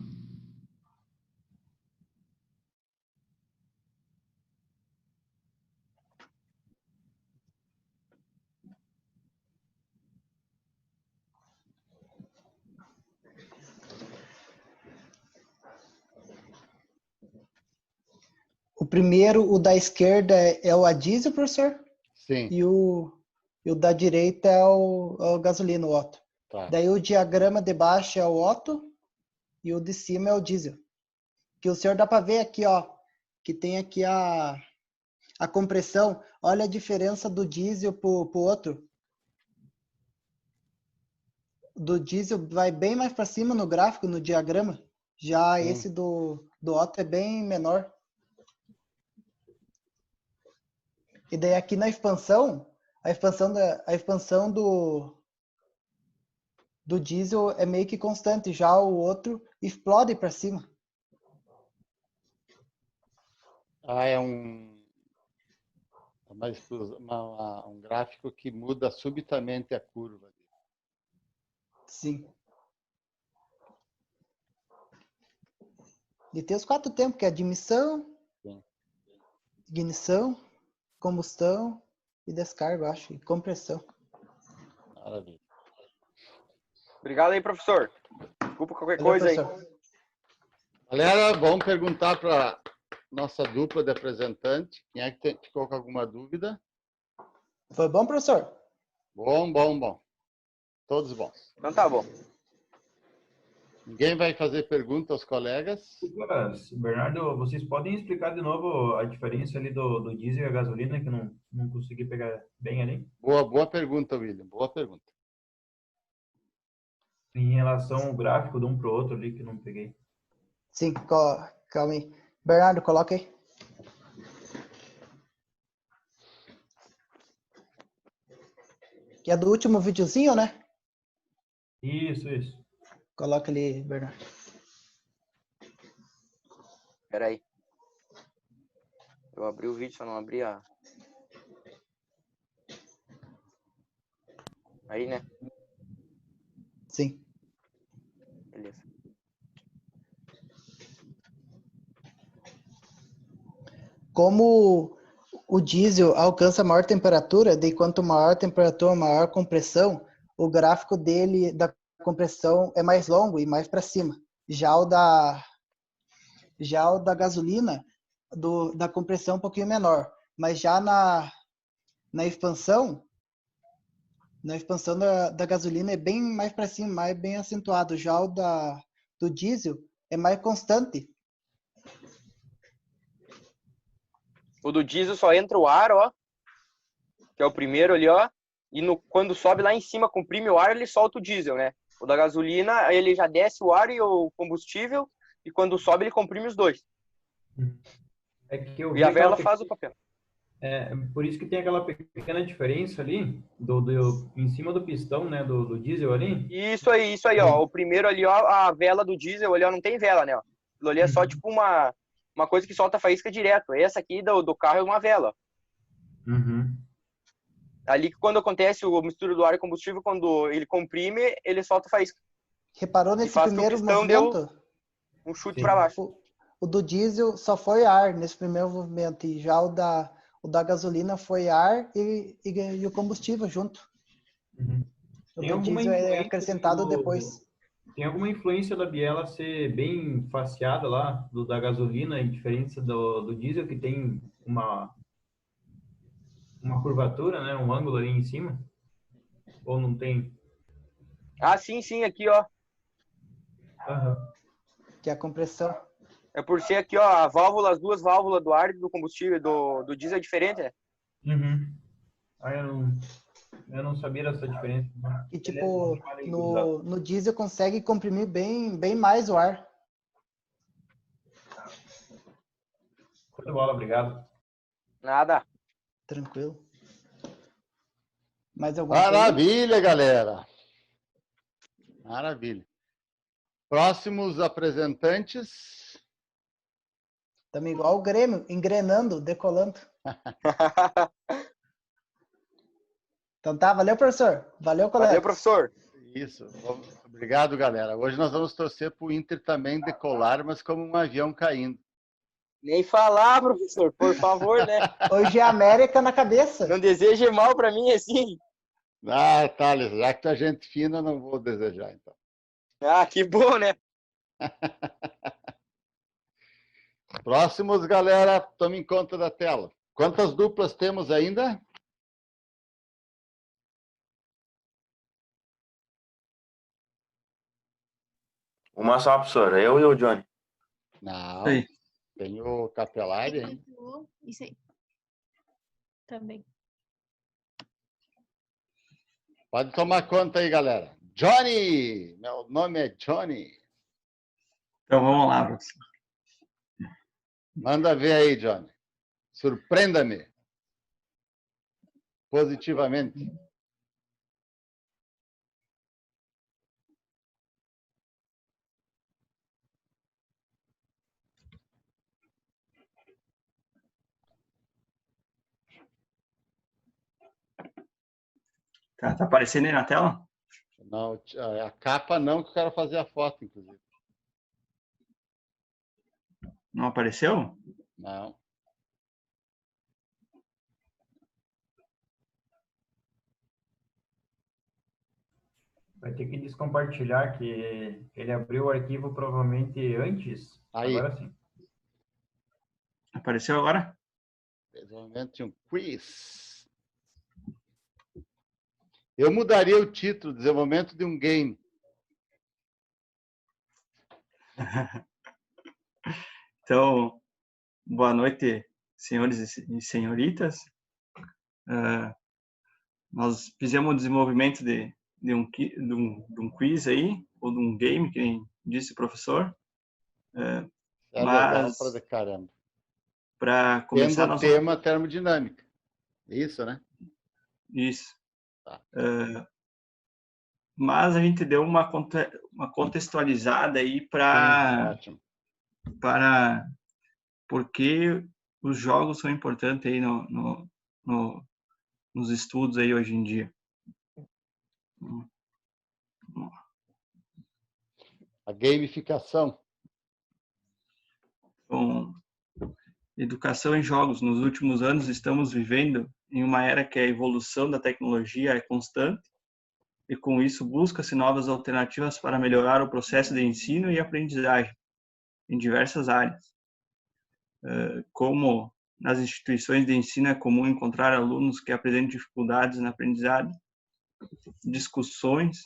O primeiro, o da esquerda, é o a diesel, professor? Sim. E o da direita é o gasolina, o Otto. Tá. Daí o diagrama de baixo é o Otto e o de cima é o diesel. Que o senhor dá para ver aqui, ó, que tem aqui a compressão. Olha a diferença do diesel pro outro. Do diesel vai bem mais para cima no gráfico, no diagrama. Já esse do Otto é bem menor. E daí aqui na expansão, a expansão do diesel é meio que constante, já o outro explode para cima. É um gráfico que muda subitamente a curva. Sim. E tem os 4 tempos, que é admissão, Sim. ignição, combustão e descarga, eu acho, e compressão. Maravilha. Obrigado aí, professor. Desculpa qualquer Valeu, coisa aí. professor. Galera, vamos perguntar para nossa dupla de apresentante. Quem é que ficou com alguma dúvida? Foi bom, professor? Bom. Todos bons. Então tá bom. Ninguém vai fazer pergunta aos colegas? Bernardo, vocês podem explicar de novo a diferença ali do diesel e a gasolina, que eu não consegui pegar bem ali, Boa pergunta, William. Boa pergunta. em relação ao gráfico de um para o outro ali, que eu não peguei. Sim, calma aí. Bernardo, coloca aí. Que é do último videozinho, né? Isso. Coloca ali, Bernardo. Espera aí. Eu abri o vídeo, só não abri a... Aí, né? Sim. Beleza. Como o diesel alcança maior temperatura, daí quanto maior a temperatura, maior a compressão, o gráfico dele da compressão é mais longo e mais para cima. Já o da gasolina, da compressão é um pouquinho menor. Mas já na expansão da gasolina é bem mais para cima, mais bem acentuado. Já o do diesel é mais constante. O do diesel só entra o ar, ó. Que é o primeiro ali, ó. E quando sobe lá em cima, comprime o ar, ele solta o diesel, né? O da gasolina, ele já desce o ar e o combustível. E quando sobe, ele comprime os dois. É que eu E vi a aquela vela faz o papel. por isso que tem aquela pequena diferença ali, em cima do pistão, né, do diesel ali. Isso aí, ó. O primeiro ali, ó, a vela do diesel ali, ó, não tem vela, né? Ó. Aquilo ali é só tipo uma coisa que solta faísca direto. Essa aqui do carro é uma vela. Uhum. Ali que quando acontece o mistura do ar e combustível, quando ele comprime, ele solta faísca. Reparou E nesse faz que o primeiro pistão deu movimento? um chute Sim. para baixo. O do diesel só foi ar nesse primeiro movimento, e já o da gasolina foi ar e o combustível junto. Uhum. O Tem do alguma diesel é influência acrescentado depois. Tem alguma influência da biela ser bem faceada lá, da gasolina, em diferença do diesel, que tem uma curvatura, né, um ângulo ali em cima? Ou não tem? Ah, sim, aqui, ó. Aham. Que é a compressão. É por ser aqui, ó, as duas válvulas do ar e do combustível, do diesel é diferente, né? Uhum. Eu não sabia dessa diferença. E Beleza, tipo, valeu, gurizada. no diesel consegue comprimir bem mais o ar. Show de bola, obrigado. Nada. Tranquilo. Mais alguma coisa? Maravilha, galera. Maravilha. Próximos apresentantes. Estamos igual o Grêmio, engrenando, decolando. Então tá, valeu, professor. Valeu, colega. Valeu, professor. Isso. Obrigado, galera. Hoje nós vamos torcer para o Inter também decolar, mas como um avião caindo. Nem falar, professor, por favor, né? Hoje é América na cabeça. Não deseje mal para mim assim. Ah, Thales, já que tu é gente fina, não vou desejar, então. Ah, que bom, né? Próximos, galera, tome em conta da tela. Quantas duplas temos ainda? Uma só, professora. Eu e o Johnny. Não, Aí. tem o Capelari ainda. Isso aí. Também. Pode tomar conta aí, galera. Johnny! Meu nome é Johnny. Então vamos lá, professor. Manda ver aí, Johnny. Surpreenda-me. Positivamente. Tá aparecendo aí na tela? Não, a capa não, que eu quero fazer a foto, inclusive. Não apareceu? Não. Vai ter que descompartilhar, que ele abriu o arquivo provavelmente antes. Aí. Agora sim. Apareceu agora? Desenvolvimento de um quiz. Eu mudaria o título, desenvolvimento de um game. Então, boa noite, senhores e senhoritas. Nós fizemos o desenvolvimento de um quiz aí, ou de um game, que nem disse o professor. É Mas, legal para caramba. para começar, Tendo o nós tema termodinâmica. Isso, né? Isso. Tá. Mas a gente deu uma contextualizada aí para por que os jogos são importantes aí nos estudos aí hoje em dia. A gamificação. Com educação em jogos, nos últimos anos estamos vivendo em uma era que a evolução da tecnologia é constante e com isso busca-se novas alternativas para melhorar o processo de ensino e aprendizagem em diversas áreas. Como nas instituições de ensino é comum encontrar alunos que apresentam dificuldades na aprendizagem, discussões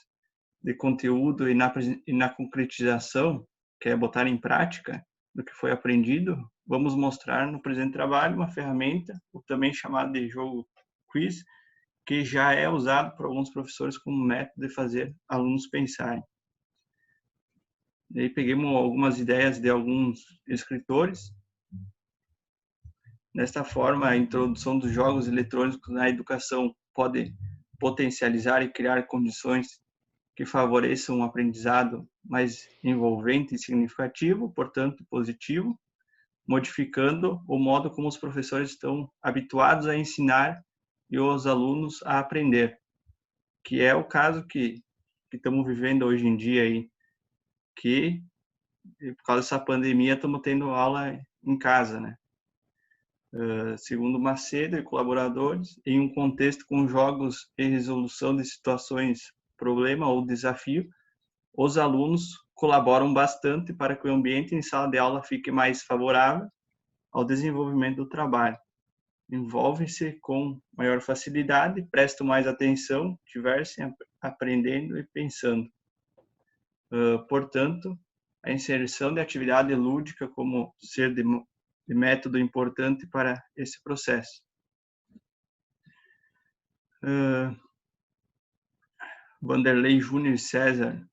de conteúdo e na concretização, que é botar em prática do que foi aprendido, vamos mostrar no presente trabalho uma ferramenta, o também chamado de jogo quiz, que já é usado por alguns professores como método de fazer alunos pensarem. E aí peguemos algumas ideias de alguns escritores. Desta forma, a introdução dos jogos eletrônicos na educação pode potencializar e criar condições que favoreçam um aprendizado mais envolvente e significativo, portanto, positivo, modificando o modo como os professores estão habituados a ensinar e os alunos a aprender, que é o caso que estamos vivendo hoje em dia aí, que por causa dessa pandemia estamos tendo aula em casa, né? Segundo Macedo e colaboradores, em um contexto com jogos e resolução de situações, problema ou desafio, os alunos colaboram bastante para que o ambiente em sala de aula fique mais favorável ao desenvolvimento do trabalho. Envolvem-se com maior facilidade, prestam mais atenção, diversem aprendendo e pensando. Portanto, a inserção de atividade lúdica como ser de método importante para esse processo. Vanderlei Júnior e César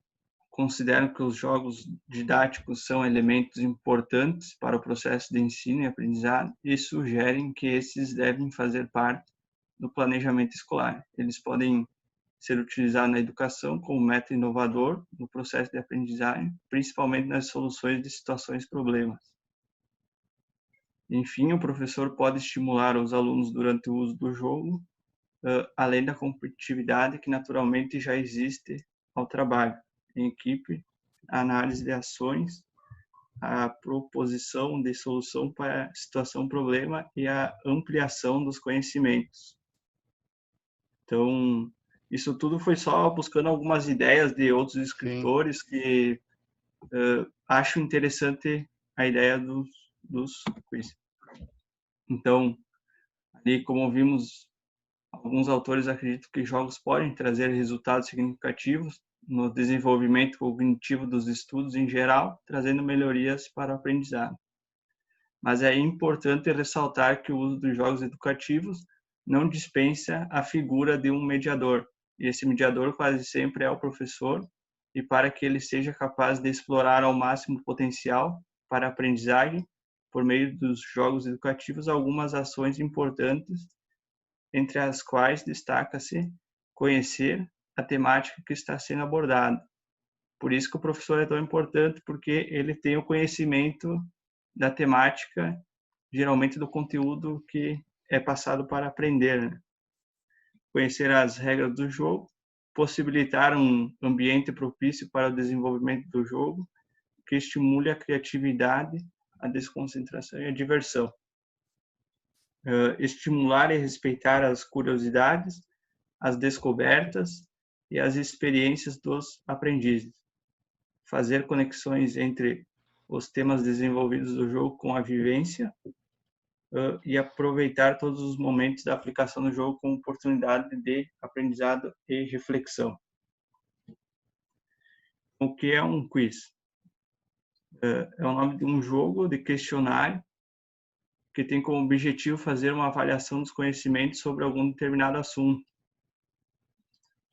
consideram que os jogos didáticos são elementos importantes para o processo de ensino e aprendizado e sugerem que esses devem fazer parte do planejamento escolar. Eles podem ser utilizados na educação como método inovador no processo de aprendizagem, principalmente nas soluções de situações problemas. Enfim, o professor pode estimular os alunos durante o uso do jogo, além da competitividade que naturalmente já existe ao trabalho em equipe, a análise de ações, a proposição de solução para a situação problema e a ampliação dos conhecimentos. Então, isso tudo foi só buscando algumas ideias de outros escritores. Sim. Que acho interessante a ideia dos quiz. Então, ali como vimos, alguns autores acreditam que jogos podem trazer resultados significativos no desenvolvimento cognitivo dos estudos em geral, trazendo melhorias para o aprendizado. Mas é importante ressaltar que o uso dos jogos educativos não dispensa a figura de um mediador. E esse mediador quase sempre é o professor, e para que ele seja capaz de explorar ao máximo o potencial para a aprendizagem, por meio dos jogos educativos, algumas ações importantes, entre as quais destaca-se conhecer a temática que está sendo abordada. Por isso que o professor é tão importante, porque ele tem o conhecimento da temática, geralmente do conteúdo que é passado para aprender, né? Conhecer as regras do jogo, possibilitar um ambiente propício para o desenvolvimento do jogo, que estimule a criatividade, a desconcentração e a diversão. Estimular e respeitar as curiosidades, as descobertas e as experiências dos aprendizes. Fazer conexões entre os temas desenvolvidos do jogo com a vivência e aproveitar todos os momentos da aplicação do jogo como oportunidade de aprendizado e reflexão. O que é um quiz? É o nome de um jogo de questionário que tem como objetivo fazer uma avaliação dos conhecimentos sobre algum determinado assunto.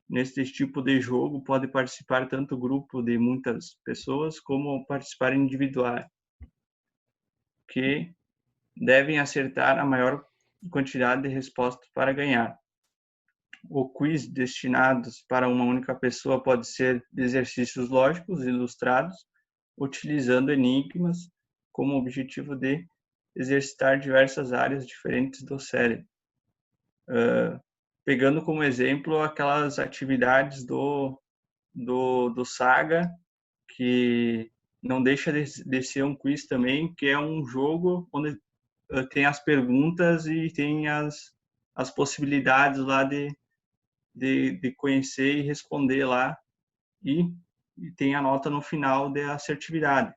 Nesse tipo de jogo pode participar tanto grupo de muitas pessoas como participar individuais, que devem acertar a maior quantidade de respostas para ganhar. O quiz destinados para uma única pessoa pode ser de exercícios lógicos ilustrados, utilizando enigmas como objetivo de exercitar diversas áreas diferentes do cérebro. Pegando como exemplo aquelas atividades do Saga, que não deixa de ser um quiz também, que é um jogo onde tem as perguntas e tem as possibilidades lá de conhecer e responder lá, e tem a nota no final de assertividade.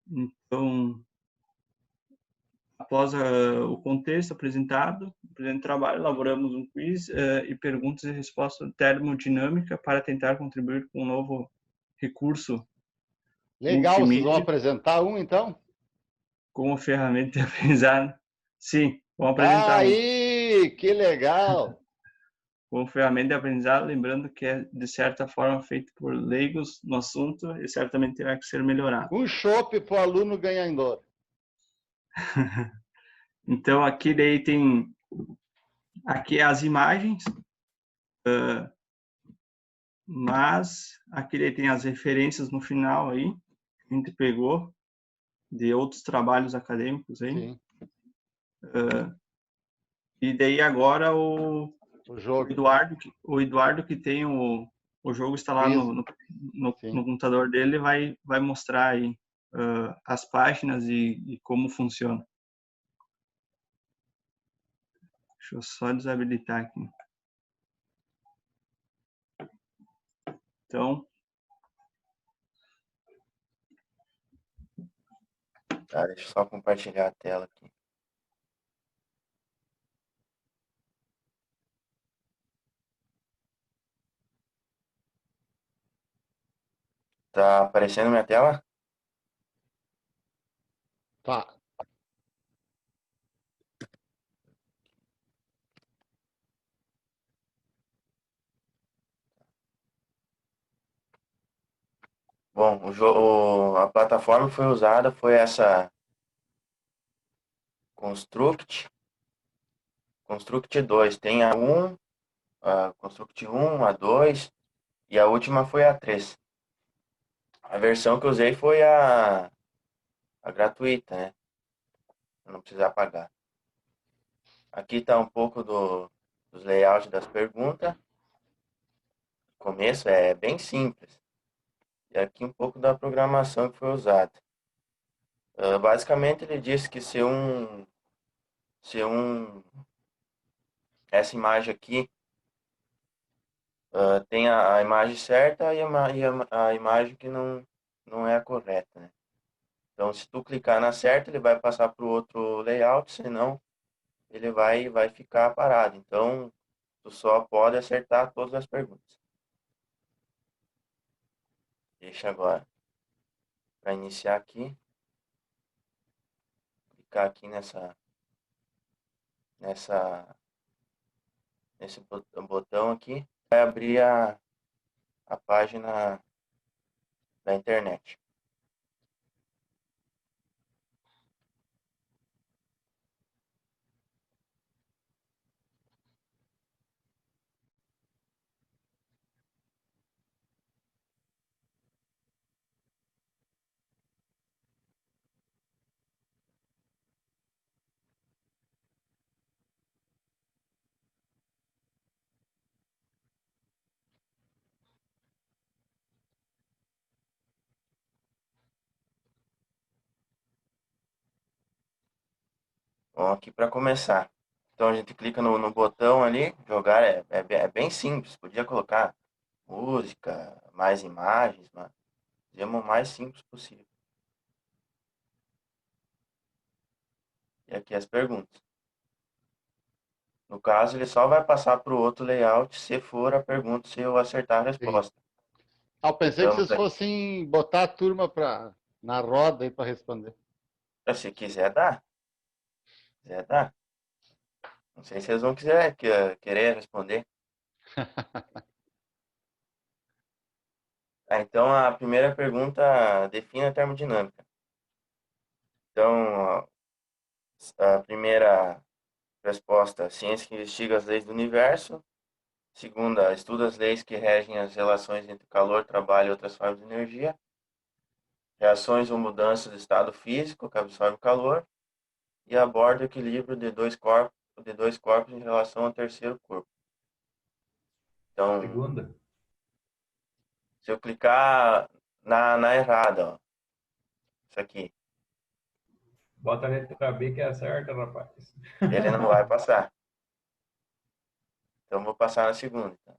Então, após o contexto apresentado, no presente trabalho, elaboramos um quiz e perguntas e respostas termodinâmica para tentar contribuir com um novo recurso Legal, vocês vão multimídia apresentar um, então? como ferramenta de aprendizado. Sim, vamos apresentar um. Aí, que legal! Como ferramenta de aprendizado, lembrando que é, de certa forma, feito por leigos no assunto e certamente terá que ser melhorado. Um chopp para o aluno ganhador. Então, aqui daí tem aqui as imagens, mas aqui daí tem as referências no final aí, que a gente pegou de outros trabalhos acadêmicos aí. Sim. E daí agora o jogo. O Eduardo que tem o jogo está lá no computador dele, vai mostrar aí as páginas e como funciona. Deixa eu só desabilitar aqui. Então, tá, deixa eu só compartilhar a tela aqui. Tá aparecendo minha tela? Tá. Bom, a plataforma que foi usada foi essa Construct 2. Tem a 1, a Construct 1, a 2 e a última foi a 3. A versão que eu usei foi a gratuita, né? Não precisar pagar. Aqui está um pouco dos layouts das perguntas. O começo é bem simples. E aqui um pouco da programação que foi usada. Basicamente ele disse que essa imagem aqui tem a imagem certa e a imagem que não é a correta, né? Então, se tu clicar na certa, ele vai passar para o outro layout, senão ele vai ficar parado. Então, tu só pode acertar todas as perguntas. Deixa agora para iniciar aqui. Clicar aqui nesse botão aqui, vai abrir a página da internet. Bom, aqui para começar. Então a gente clica no botão ali, jogar é bem simples. Podia colocar música, mais imagens, mas fizemos o mais simples possível. E aqui as perguntas. No caso, ele só vai passar para o outro layout se for a pergunta, se eu acertar a resposta. Eu pensei que Então, vocês fossem botar a turma na roda aí para responder. se quiser, dá. Se quiser, dá. Não sei se eles vão querer responder. Então, a primeira pergunta define a termodinâmica. Então, a primeira resposta, ciência que investiga as leis do universo. Segunda, estuda as leis que regem as relações entre calor, trabalho e outras formas de energia. Reações ou mudanças do estado físico que absorve o calor. E aborda o equilíbrio de dois corpos em relação ao terceiro corpo. Então, Segunda. se eu clicar na errada, ó, isso aqui, Bota a letra B que é a certa, rapaz. ele não vai passar. Então, vou passar na segunda, então,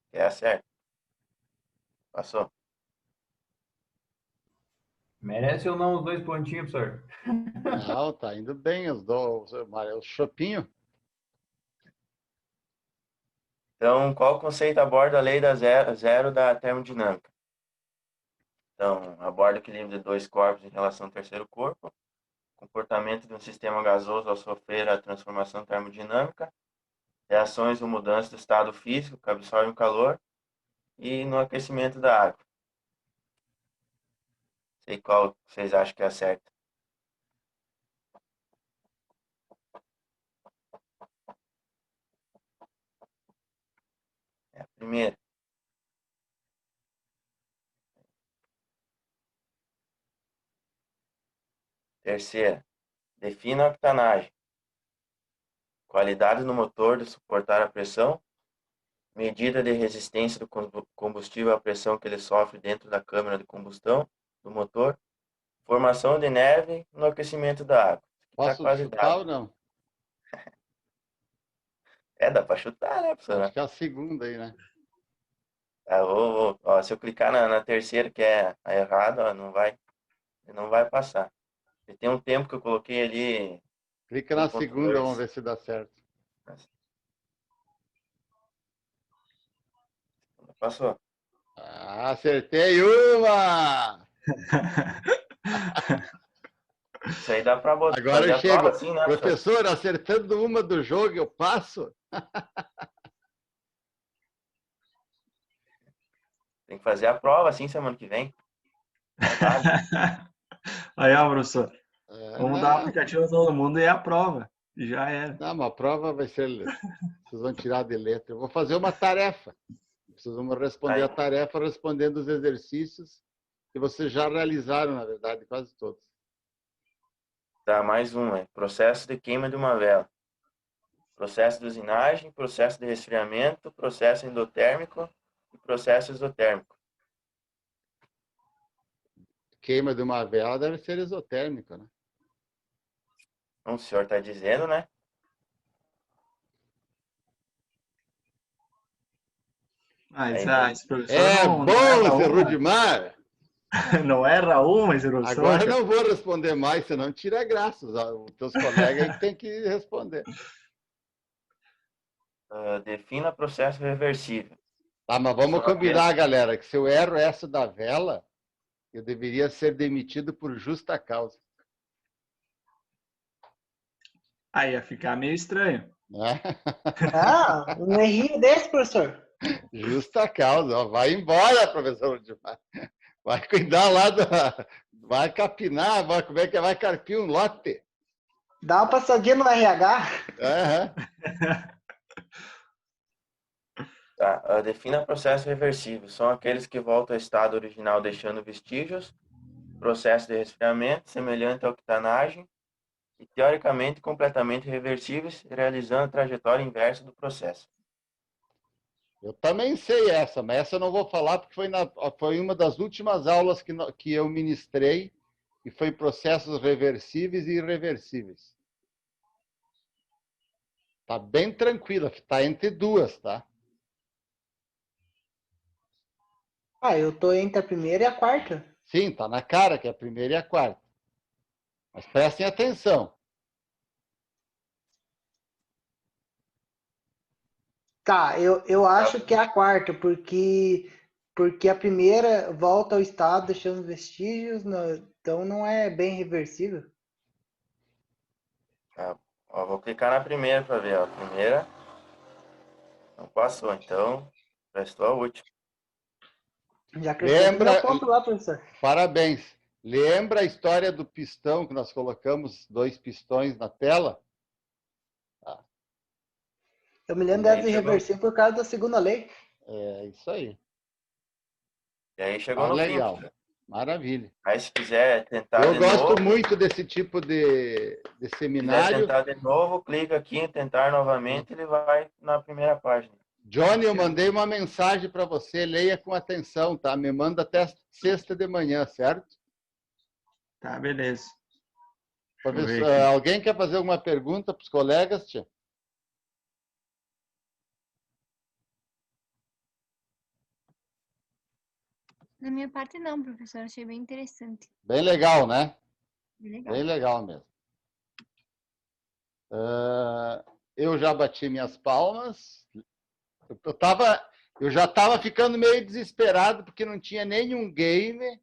que é a certa. Passou. Merece ou não os 2 pontinhos, professor? Não, tá indo bem os dois. O Chopinho. Então, qual conceito aborda a lei da zero da termodinâmica? Então, aborda o equilíbrio de dois corpos em relação ao terceiro corpo, comportamento de um sistema gasoso ao sofrer a transformação termodinâmica, reações ou mudanças do estado físico que absorvem o calor e no aquecimento da água. Sei qual vocês acham que é a certa. É a primeira. Terceira, defina a octanagem. Qualidade no motor de suportar a pressão, medida de resistência do combustível à pressão que ele sofre dentro da câmara de combustão do motor, formação de neve no aquecimento da água. Tá Posso quase chutar dado. ou não? Dá para chutar, né, professor? Acho que é a segunda aí, né? Ó, se eu clicar na terceira, que é a errada, ó, não vai passar. E tem um tempo que eu coloquei ali. Clica na segunda, vamos ver se dá certo. Passou. Acertei uma! Isso aí dá para botar. Agora eu chego. Assim, né, Professor, acertando uma do jogo, eu passo? Tem que fazer a prova assim semana que vem. Aí, ó, professor. Vamos dar um Não, aplicativo a todo mundo e a prova. Já era. não, uma prova vai ser. Vocês vão tirar de letra. Eu vou fazer uma tarefa. Vocês vão responder a tarefa respondendo os exercícios que vocês já realizaram, na verdade, quase todos. Tá, mais um, processo de queima de uma vela. Processo de usinagem, processo de resfriamento, processo endotérmico e processo exotérmico. Queima de uma vela deve ser exotérmico, né? O senhor está dizendo, né? Esse professor bom, esse Rudimar! Não erra uma, esse professor. Agora não vou responder mais, senão tira graças. Os teus colegas aí têm que responder. Defina processo reversível. Tá, mas vamos combinar, galera, que se eu erro essa da vela, eu deveria ser demitido por justa causa. Aí ia ficar meio estranho. Um errinho desse, professor. Justa causa. Ó, vai embora, professor Rudimar. Vai cuidar lá vai capinar, como é que vai carpir um lote. Dá uma passadinha no RH. Tá, defina processo reversível. São aqueles que voltam ao estado original deixando vestígios, processo de resfriamento semelhante à octanagem e teoricamente completamente reversíveis, realizando a trajetória inversa do processo. Eu também sei essa, mas essa eu não vou falar porque foi uma das últimas aulas que eu ministrei e foi processos reversíveis e irreversíveis. Tá bem tranquila, tá entre duas, tá? Eu tô entre a primeira e a quarta. Sim, tá na cara que é a primeira e a quarta. Mas prestem atenção. Tá, eu acho que é a quarta, porque a primeira volta ao estado deixando vestígios, então não é bem reversível. Ó, vou clicar na primeira para ver. Ó. A primeira não passou, então restou a última. Já acrescento meu Lembra, ponto lá, professor. parabéns. Lembra a história do pistão que nós colocamos 2 pistões na tela? Eu me lembro E aí dessa chegou, reversível por causa da segunda lei. É isso aí. e aí chegou Tá no legal. quinto. Maravilha. Aí se quiser tentar Eu de gosto novo, muito desse tipo de quiser seminário. tentar de novo, clica aqui em tentar novamente, ele vai na primeira página. Johnny, eu mandei uma mensagem para você, leia com atenção, tá? Me manda até sexta de manhã, certo? Tá, beleza. Deixa eu ver Professor, aqui. alguém quer fazer alguma pergunta para os colegas, tia? Da minha parte, não, professor. Achei bem interessante. Bem legal, né? Bem legal. Bem legal mesmo. Eu já bati minhas palmas. Eu já estava ficando meio desesperado porque não tinha nenhum game,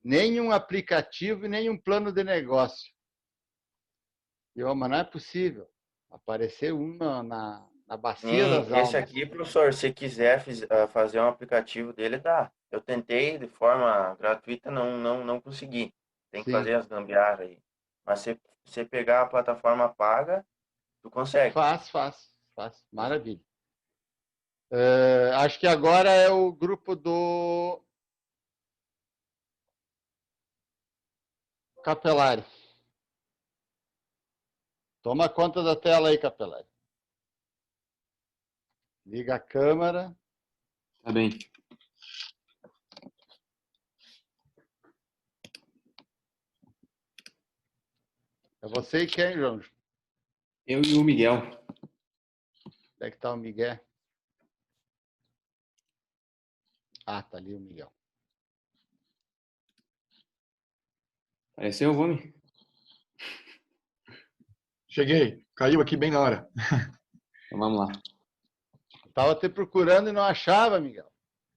nenhum aplicativo e nenhum plano de negócio. Mas não é possível. Aparecer uma na bacia das Esse almas. aqui, professor, se quiser fazer um aplicativo dele, dá. Eu tentei de forma gratuita, não consegui. Tem que Sim. fazer as gambiarras aí. Mas se você pegar a plataforma paga, tu consegue. Faz. Maravilha. Acho que agora é o grupo do Capelari. Toma conta da tela aí, Capelari. Liga a câmera. Tá bem. É você e quem, João? Eu e o Miguel. Onde é que está o Miguel? Ah, tá ali o Miguel. Apareceu o Gomes? Cheguei. Caiu aqui bem na hora. Então vamos lá. Estava te procurando e não achava, Miguel.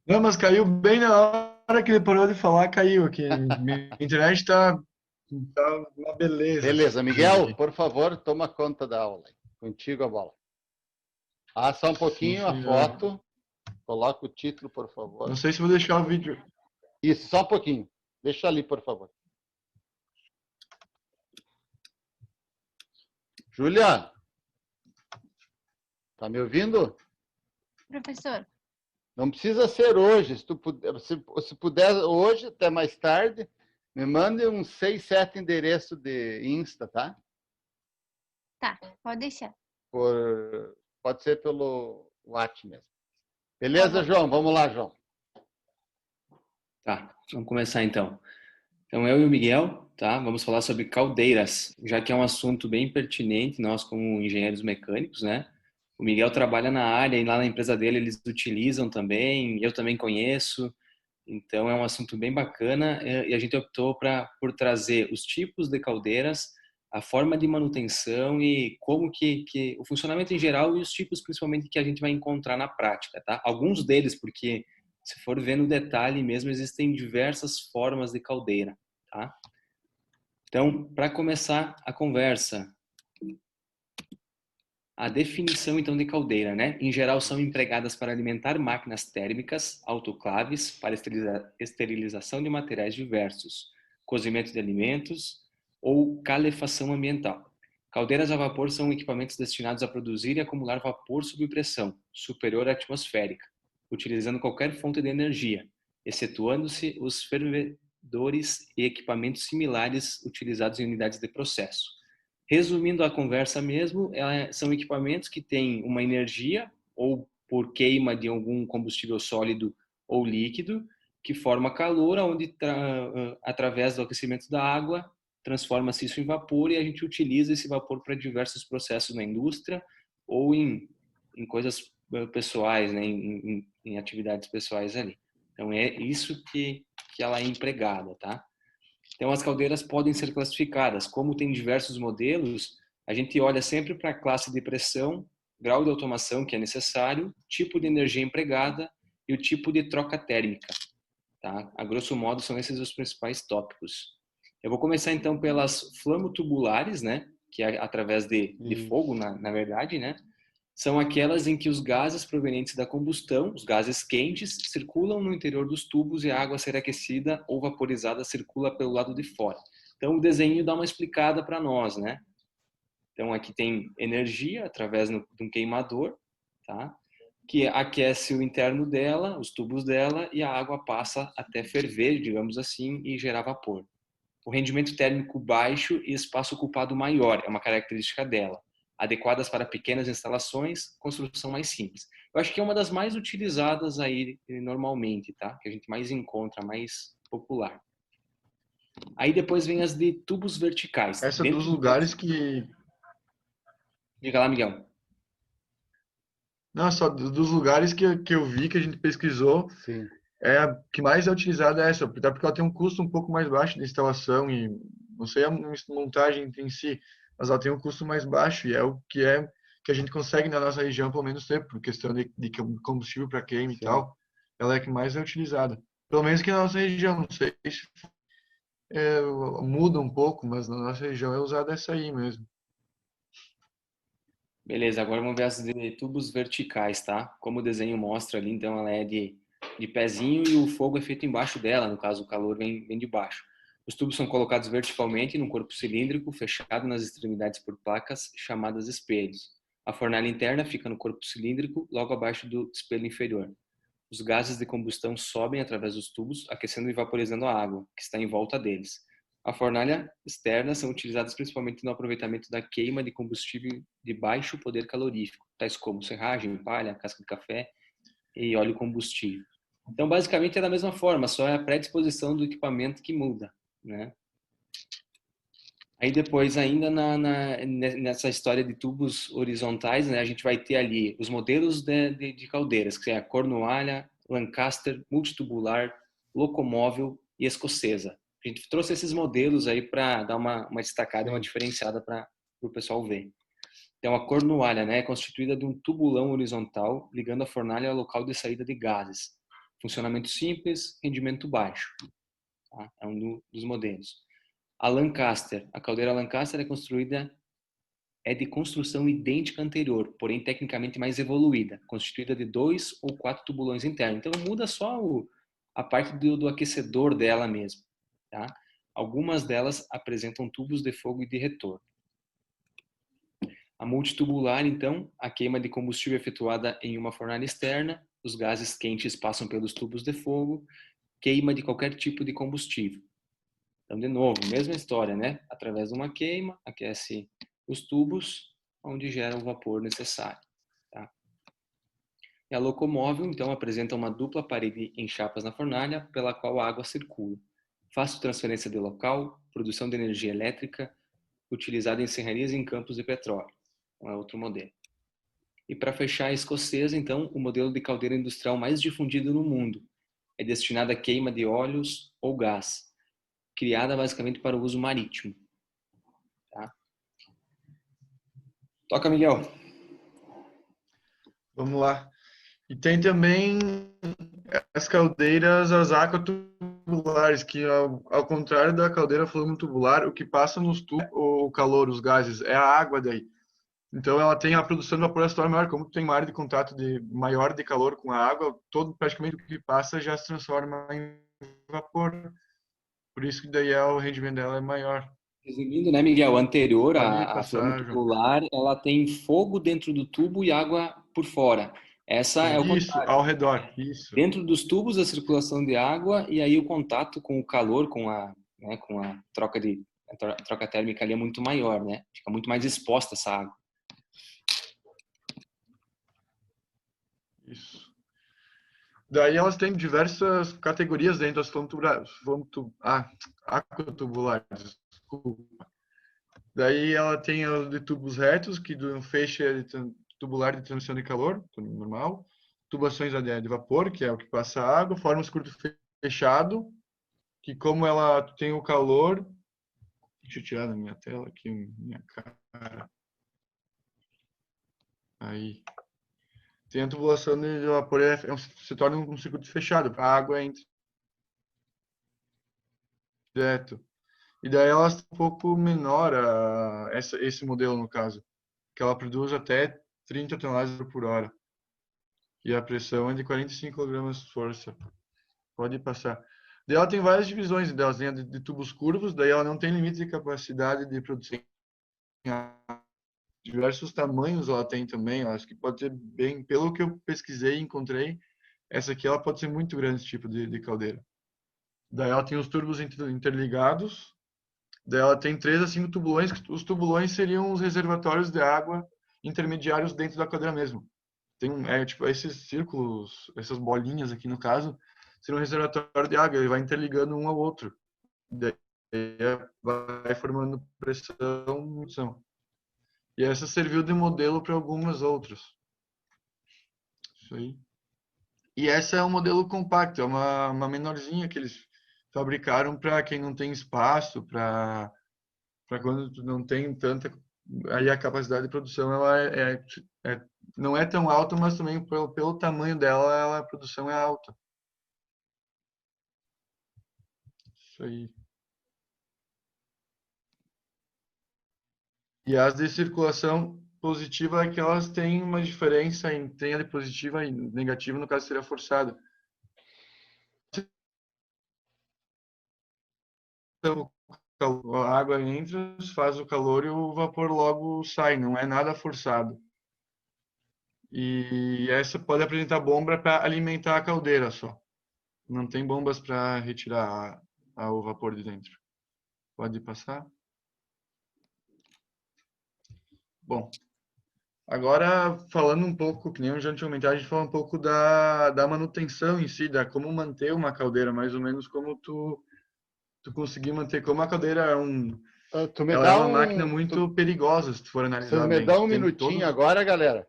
Não, mas caiu bem na hora que ele parou de falar, caiu aqui. Minha internet está uma beleza. Beleza, Miguel, por favor, toma conta da aula. Contigo a bola. Só um pouquinho a foto. Coloca o título, por favor. Não sei se vou deixar o vídeo. Isso, só um pouquinho. Deixa ali, por favor. Júlia, tá me ouvindo? Professor, Não precisa ser hoje. Se puder hoje, até mais tarde, me mande uns 6, 7 endereços de Insta, tá? tá, pode deixar. Pode ser pelo WhatsApp mesmo. Beleza, João? Vamos lá, João. Tá, vamos começar então. Então, eu e o Miguel, tá? Vamos falar sobre caldeiras, já que é um assunto bem pertinente, nós como engenheiros mecânicos, né? O Miguel trabalha na área e lá na empresa dele eles utilizam também, eu também conheço. Então, é um assunto bem bacana e a gente optou por trazer os tipos de caldeiras, a forma de manutenção e como que o funcionamento em geral e os tipos principalmente que a gente vai encontrar na prática, tá? Alguns deles, porque se for ver no detalhe mesmo, existem diversas formas de caldeira, tá? Então, para começar a conversa, a definição então de caldeira, né? Em geral são empregadas para alimentar máquinas térmicas, autoclaves, para esterilização de materiais diversos, cozimento de alimentos ou calefação ambiental. Caldeiras a vapor são equipamentos destinados a produzir e acumular vapor sob pressão superior à atmosférica, utilizando qualquer fonte de energia, excetuando-se os fervedores e equipamentos similares utilizados em unidades de processo. Resumindo a conversa mesmo, são equipamentos que têm uma energia ou por queima de algum combustível sólido ou líquido que forma calor, onde através do aquecimento da água transforma-se isso em vapor e a gente utiliza esse vapor para diversos processos na indústria ou em coisas pessoais, né? Em atividades pessoais ali. Então, é isso que ela é empregada, tá? Então, as caldeiras podem ser classificadas. Como tem diversos modelos, a gente olha sempre para a classe de pressão, grau de automação que é necessário, tipo de energia empregada e o tipo de troca térmica. Tá? A grosso modo, são esses os principais tópicos. Eu vou começar, então, pelas flamotubulares, né? Que é através de fogo, na verdade, né? São aquelas em que os gases provenientes da combustão, os gases quentes, circulam no interior dos tubos e a água a ser aquecida ou vaporizada circula pelo lado de fora. Então, o desenho dá uma explicada para nós, né? Então, aqui tem energia através de um queimador, tá? Que aquece o interno dela, os tubos dela, e a água passa até ferver, digamos assim, e gerar vapor. O rendimento térmico baixo e espaço ocupado maior é uma característica dela. Adequadas para pequenas instalações, construção mais simples. Eu acho que é uma das mais utilizadas aí normalmente, tá? Que a gente mais encontra, mais popular. Aí depois vem as de tubos verticais. Essa dos lugares que... Diga lá, Miguel. Não, só dos lugares que eu vi, que a gente pesquisou, Sim. a que mais é utilizada é essa, até porque ela tem um custo um pouco mais baixo de instalação e não sei a montagem em si, mas ela tem um custo mais baixo e é o que a gente consegue na nossa região pelo menos ter, por questão de combustível para queima e tal, ela é a que mais é utilizada. Pelo menos aqui na nossa região, não sei se muda um pouco, mas na nossa região é usada essa aí mesmo. Beleza, agora vamos ver as de tubos verticais, tá? Como o desenho mostra ali, então ela é de pezinho e o fogo é feito embaixo dela, no caso o calor vem de baixo. Os tubos são colocados verticalmente num corpo cilíndrico fechado nas extremidades por placas chamadas espelhos. A fornalha interna fica no corpo cilíndrico, logo abaixo do espelho inferior. Os gases de combustão sobem através dos tubos, aquecendo e vaporizando a água, que está em volta deles. A fornalha externa são utilizadas principalmente no aproveitamento da queima de combustível de baixo poder calorífico, tais como serragem, palha, casca de café e óleo combustível. Então, basicamente, é da mesma forma, só é a predisposição do equipamento que muda, né? Aí depois, ainda nessa história de tubos horizontais, né, a gente vai ter ali os modelos de caldeiras, que é a Cornualha, Lancaster, multitubular, locomóvel e escocesa. A gente trouxe esses modelos aí para dar uma destacada, uma diferenciada para o pessoal ver. Então, a Cornualha, né, é constituída de um tubulão horizontal ligando a fornalha ao local de saída de gases. Funcionamento simples, rendimento baixo. Tá? É um dos modelos. A Lancaster, a caldeira Lancaster é de construção idêntica à anterior, porém tecnicamente mais evoluída, constituída de 2 ou 4 tubulões internos. Então muda só a parte do aquecedor dela mesmo. Tá? Algumas delas apresentam tubos de fogo e de retorno. A multitubular, então, a queima de combustível é efetuada em uma fornalha externa, os gases quentes passam pelos tubos de fogo, queima de qualquer tipo de combustível. Então, de novo, mesma história, né? Através de uma queima, aquece os tubos, onde gera o vapor necessário. Tá? E a locomóvel, então, apresenta uma dupla parede em chapas na fornalha, pela qual a água circula. Fácil transferência de local, produção de energia elétrica, utilizada em serrarias e em campos de petróleo. Então, é outro modelo. E para fechar a escocesa, então, o modelo de caldeira industrial mais difundido no mundo. É destinada à queima de óleos ou gás, criada basicamente para o uso marítimo. Tá? Toca, Miguel. Vamos lá. E tem também as caldeiras, as aquatubulares, que ao contrário da caldeira flamotubular, o que passa nos tubos, o calor, os gases, é a água daí. Então ela tem a produção de vapor acetônico maior, como tem uma área de contato maior de calor com a água, praticamente o que passa já se transforma em vapor. Por isso que daí o rendimento dela é maior. Resumindo, né, Miguel? Anterior à flamotubular, ela tem fogo dentro do tubo e água por fora. Essa é o isso, contrário. ao redor. Isso. Dentro dos tubos a circulação de água e aí o contato com o calor, com a troca térmica ali é muito maior, né? Fica muito mais exposta essa água. Isso. Daí elas têm diversas categorias dentro das aquatubulares, desculpa. Daí ela tem os de tubos retos, que do feixe é de tubular de transmissão de calor, normal, tubações de vapor, que é o que passa a água, forma um circuito fechado, que como ela tem o calor, deixa eu tirar da minha tela aqui, minha cara, aí, tem a tubulação de vapor, se torna um circuito fechado, a água entra direto. E daí ela é um pouco menor, esse modelo no caso, que ela produz até 30 toneladas por hora. E a pressão é de 45 kg de força. Pode passar. Daí ela tem várias divisões delas, de tubos curvos, daí ela não tem limite de capacidade de produzir. Diversos tamanhos ela tem também, acho que pode ser bem, pelo que eu pesquisei e encontrei, essa aqui ela pode ser muito grande, esse tipo de caldeira. Daí ela tem os turbos interligados, daí ela tem 3 a 5 tubulões, que os tubulões seriam os reservatórios de água intermediários dentro da caldeira mesmo. Tem tipo esses círculos, essas bolinhas aqui no caso, seriam um reservatório de água, ele vai interligando um ao outro. Daí vai formando pressão. E essa serviu de modelo para algumas outras. Isso aí. E essa é um modelo compacto, é uma menorzinha que eles fabricaram para quem não tem espaço, para quando tu não tem tanta, aí a capacidade de produção ela não é tão alta, mas também pelo tamanho dela, a produção é alta. Isso aí. E as de circulação positiva é que elas têm uma diferença tem a de positiva e negativa, no caso seria forçada. Então, a água entra, faz o calor e o vapor logo sai, não é nada forçado. E essa pode apresentar bomba para alimentar a caldeira só. Não tem bombas para retirar o vapor de dentro. Pode passar? Bom, agora falando um pouco, que nem eu já tinha comentado, a gente fala um pouco da manutenção em si, da como manter uma caldeira, mais ou menos como tu conseguir manter, como a caldeira é ela é uma máquina muito perigosa, se tu for analisar Vocês me bem. dão um minutinho agora, galera?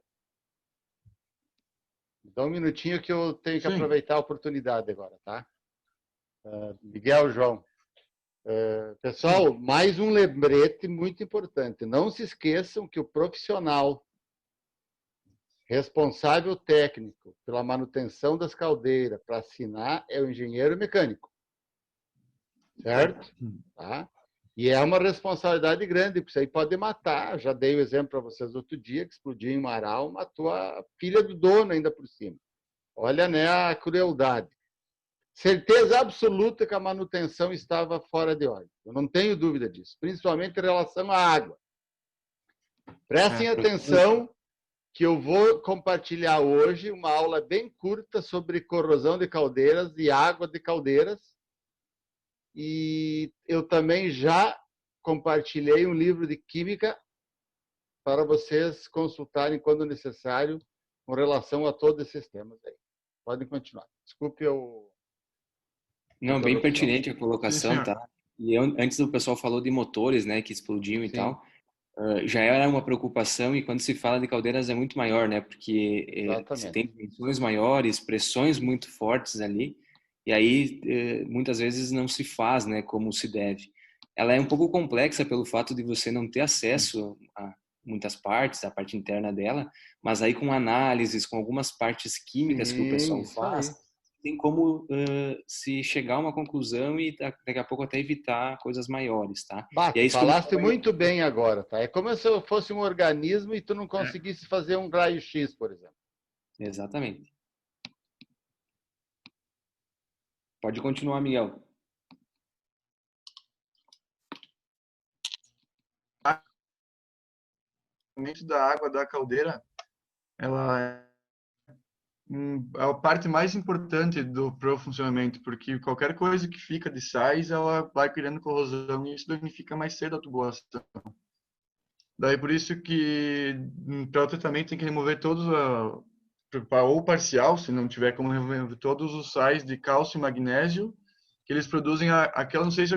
Me dá um minutinho que eu tenho que aproveitar a oportunidade agora, tá? Miguel, João. Pessoal, mais um lembrete muito importante. Não se esqueçam que o profissional responsável técnico pela manutenção das caldeiras para assinar é o engenheiro mecânico. Certo? Tá? E é uma responsabilidade grande, porque isso aí pode matar. Já dei o exemplo para vocês outro dia, que explodiu em Marau, matou a filha do dono ainda por cima. Olha, né, a crueldade. Certeza absoluta que a manutenção estava fora de ordem. Eu não tenho dúvida disso, principalmente em relação à água. Prestem atenção que eu vou compartilhar hoje uma aula bem curta sobre corrosão de caldeiras e água de caldeiras. E eu também já compartilhei um livro de química para vocês consultarem quando necessário com relação a todos esses temas aí. Podem continuar. Desculpe eu... Não, bem pertinente a colocação, tá? E antes o pessoal falou de motores, né, que explodiam e tal. Já era uma preocupação e quando se fala de caldeiras é muito maior, né? Porque se tem dimensões maiores, pressões muito fortes ali, e aí muitas vezes não se faz, né, como se deve. Ela é um pouco complexa pelo fato de você não ter acesso a muitas partes, a parte interna dela, mas aí com análises, com algumas partes químicas que o pessoal faz, tem como se chegar a uma conclusão e daqui a pouco até evitar coisas maiores, tá? E aí, falaste muito bem agora, tá? É como se eu fosse um organismo e tu não conseguisse fazer um raio-x, por exemplo. Exatamente. Pode continuar, Miguel. Da água da caldeira, ela é a parte mais importante pro funcionamento, porque qualquer coisa que fica de sais, ela vai criando corrosão e isso danifica mais cedo a tubulação. Daí por isso que para o tratamento tem que remover todos ou parcial, se não tiver como remover todos os sais de cálcio e magnésio que eles produzem aquela, não sei se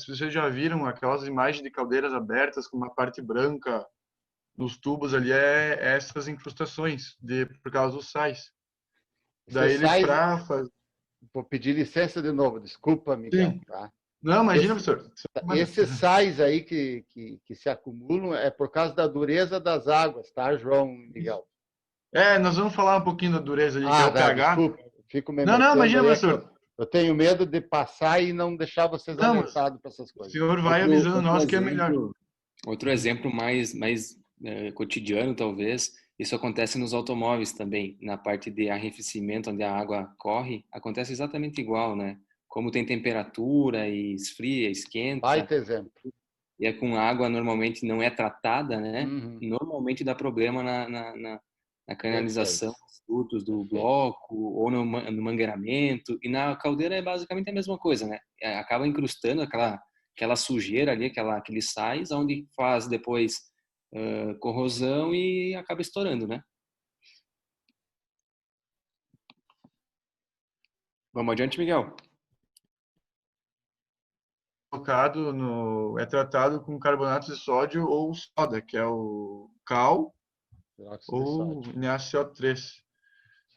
vocês já viram aquelas imagens de caldeiras abertas com uma parte branca nos tubos ali é essas incrustações por causa dos sais. Daí Esses ele sais, para fazer. vou pedir licença de novo, desculpa, Miguel. Sim. Tá? Não, imagina, professor. Esses sais aí que se acumulam é por causa da dureza das águas, tá, João e Miguel? Nós vamos falar um pouquinho da dureza ali, que é o pH. Desculpa, fico me Não, metendo imagina, aí, professor. eu tenho medo de passar e não deixar vocês Não, alertados para essas O coisas. senhor vai avisando nós que é melhor. Outro exemplo mais cotidiano, talvez, isso acontece nos automóveis também, na parte de arrefecimento, onde a água corre, acontece exatamente igual, né? Como tem temperatura e esfria, esquenta, Baita exemplo. e é com água normalmente não é tratada, né? Uhum. Normalmente dá problema na canalização Perfeito. dos dutos do Perfeito. bloco ou no mangueiramento, e na caldeira é basicamente a mesma coisa, né? Acaba incrustando aquela sujeira ali, aqueles sais, onde faz depois corrosão e acaba estourando, né? Vamos adiante, Miguel. É tratado com carbonato de sódio ou soda, que é o cal ou NaCO3.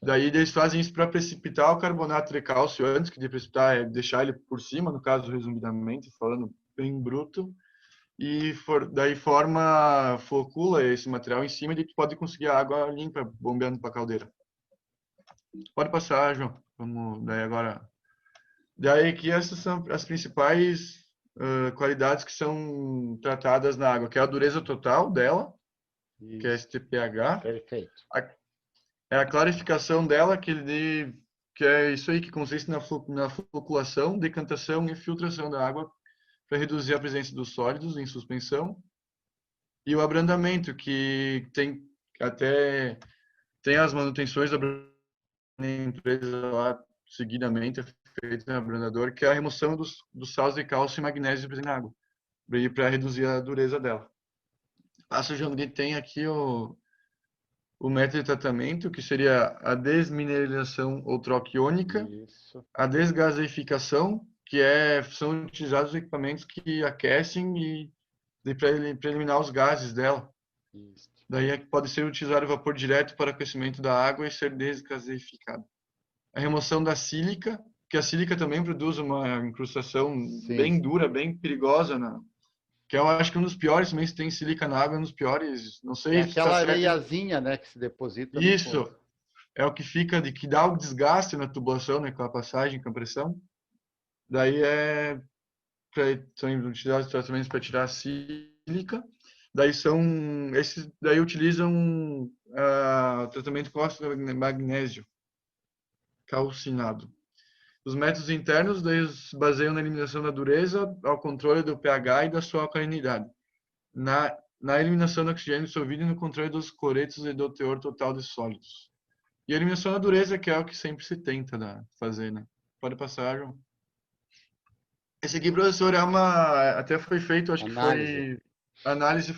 Daí eles fazem isso para precipitar o carbonato de cálcio antes, que de precipitar é deixar ele por cima, no caso, resumidamente, falando bem bruto, e daí flocula esse material em cima e tu pode conseguir a água limpa bombeando para a caldeira. Pode passar, João. Vamos daí agora. Daí aqui essas são as principais qualidades que são tratadas na água, que é a dureza total dela, que é este pH. Perfeito. É a clarificação dela, que é isso aí, que consiste na floculação, decantação e filtração da água para reduzir a presença dos sólidos em suspensão. E o abrandamento, que tem as manutenções da empresa lá seguidamente, é feita no abrandador, que é a remoção dos sais de cálcio e magnésio presentes na água, para reduzir a dureza dela. Passo, João, tem aqui o método de tratamento, que seria a desmineralização ou troca iônica, a desgaseificação, que são utilizados equipamentos que aquecem para eliminar os gases dela. Isso. Daí pode ser utilizado vapor direto para aquecimento da água e ser desgaseificado. A remoção da sílica, que a sílica também produz uma incrustação bem dura, bem perigosa, que eu acho que um dos piores, também se tem sílica na água, é um dos piores, não sei se aquela tá certo. areiazinha, né, que se deposita no Isso, fundo. é o que que dá o desgaste na tubulação, né, com a passagem, com a pressão. Daí são utilizados tratamentos para tirar a sílica. Daí utilizam tratamento com óxido de magnésio calcinado. Os métodos internos daí se baseiam na eliminação da dureza, ao controle do pH e da sua alcalinidade, na eliminação do oxigênio dissolvido e no controle dos coretos e do teor total de sólidos. E a eliminação da dureza, que é o que sempre se tenta fazer, né? Pode passar, João. Esse aqui, professor, até foi feito, acho que foi análise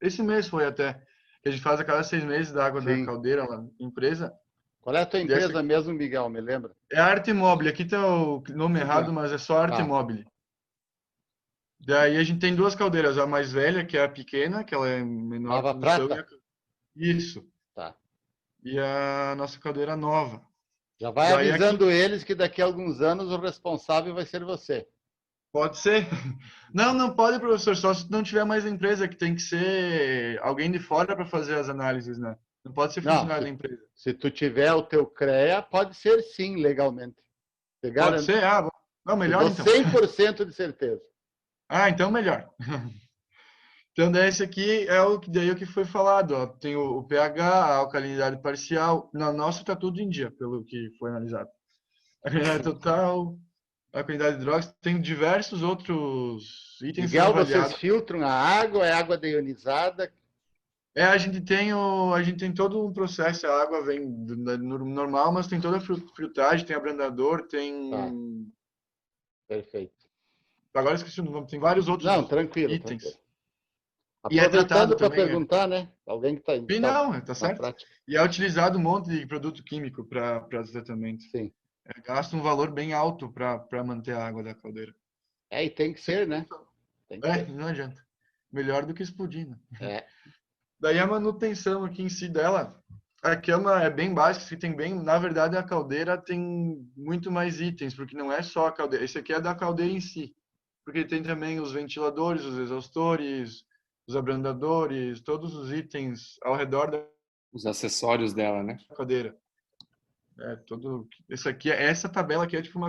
esse mês foi até, que a gente faz a cada 6 meses da água da caldeira lá na empresa. Qual é a tua empresa mesmo, Miguel? Me lembra? É a Arte Mobile. Aqui tem o nome errado, mas é só Arte Mobile. Daí a gente tem 2 caldeiras. A mais velha, que é a pequena, que ela é menor. Nova Prata? Isso. Tá. E a nossa caldeira nova. Já vai avisando eles que daqui a alguns anos o responsável vai ser você. Pode ser. Não pode, professor. Só se não tiver mais empresa, que tem que ser alguém de fora para fazer as análises, né? Não pode ser funcionário da empresa. Se tu tiver o teu CREA, pode ser sim, legalmente. Pode ser? Não, melhor então. 100% de certeza. Então melhor. Então, esse aqui é o que foi falado. Ó. Tem o pH, a alcalinidade parcial. Na nossa está tudo em dia, pelo que foi analisado. A alcalinidade total, a alcalinidade de hidróxido. Tem diversos outros itens. Miguel, vocês filtram a água? É água deionizada? A gente tem todo um processo. A água vem normal, mas tem toda a filtragem, tem abrandador, tem... Perfeito. Agora esqueci o nome. Tem vários outros tranquilo, itens. Tranquilo. Aproveitando para perguntar, né? Alguém que está em tá certo. Prática. E é utilizado um monte de produto químico para tratamento. Sim. Gasta um valor bem alto para manter a água da caldeira. E tem que ser, né? Não adianta. Melhor do que explodir, né? Daí a manutenção aqui em si dela, aqui é bem básica, que tem bem, na verdade a caldeira tem muito mais itens, porque não é só a caldeira, esse aqui é da caldeira em si, porque tem também os ventiladores, os exaustores, os abrandadores, todos os itens ao redor da Os acessórios dela, né? caldeira. Essa tabela aqui é tipo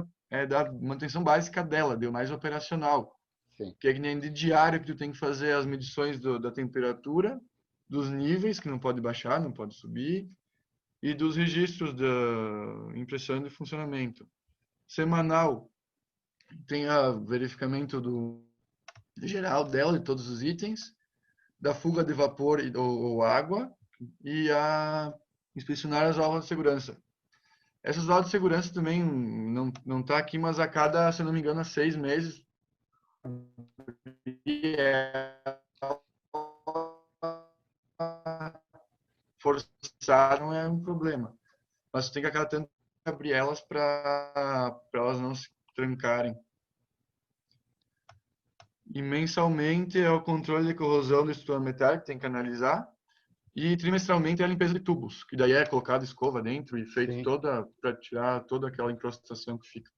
da manutenção básica dela, deu mais operacional. Sim. Que é que nem de diário que tu tem que fazer as medições da temperatura, dos níveis, que não pode baixar, não pode subir, e dos registros da impressão de funcionamento. Semanal, tem a verificamento do geral dela, de todos os itens, da fuga de vapor ou água, e a inspecionar as válvulas de segurança. Essas válvulas de segurança também não tá aqui, mas a cada, se não me engano, a 6 meses, e forçar não é um problema, mas tem que a cada tanto abrir elas para elas não se trancarem. E mensalmente é o controle de corrosão do estrutura metálica, tem que analisar, e trimestralmente é a limpeza de tubos, que daí é colocada escova dentro e feito Sim. toda para tirar toda aquela incrustação que fica.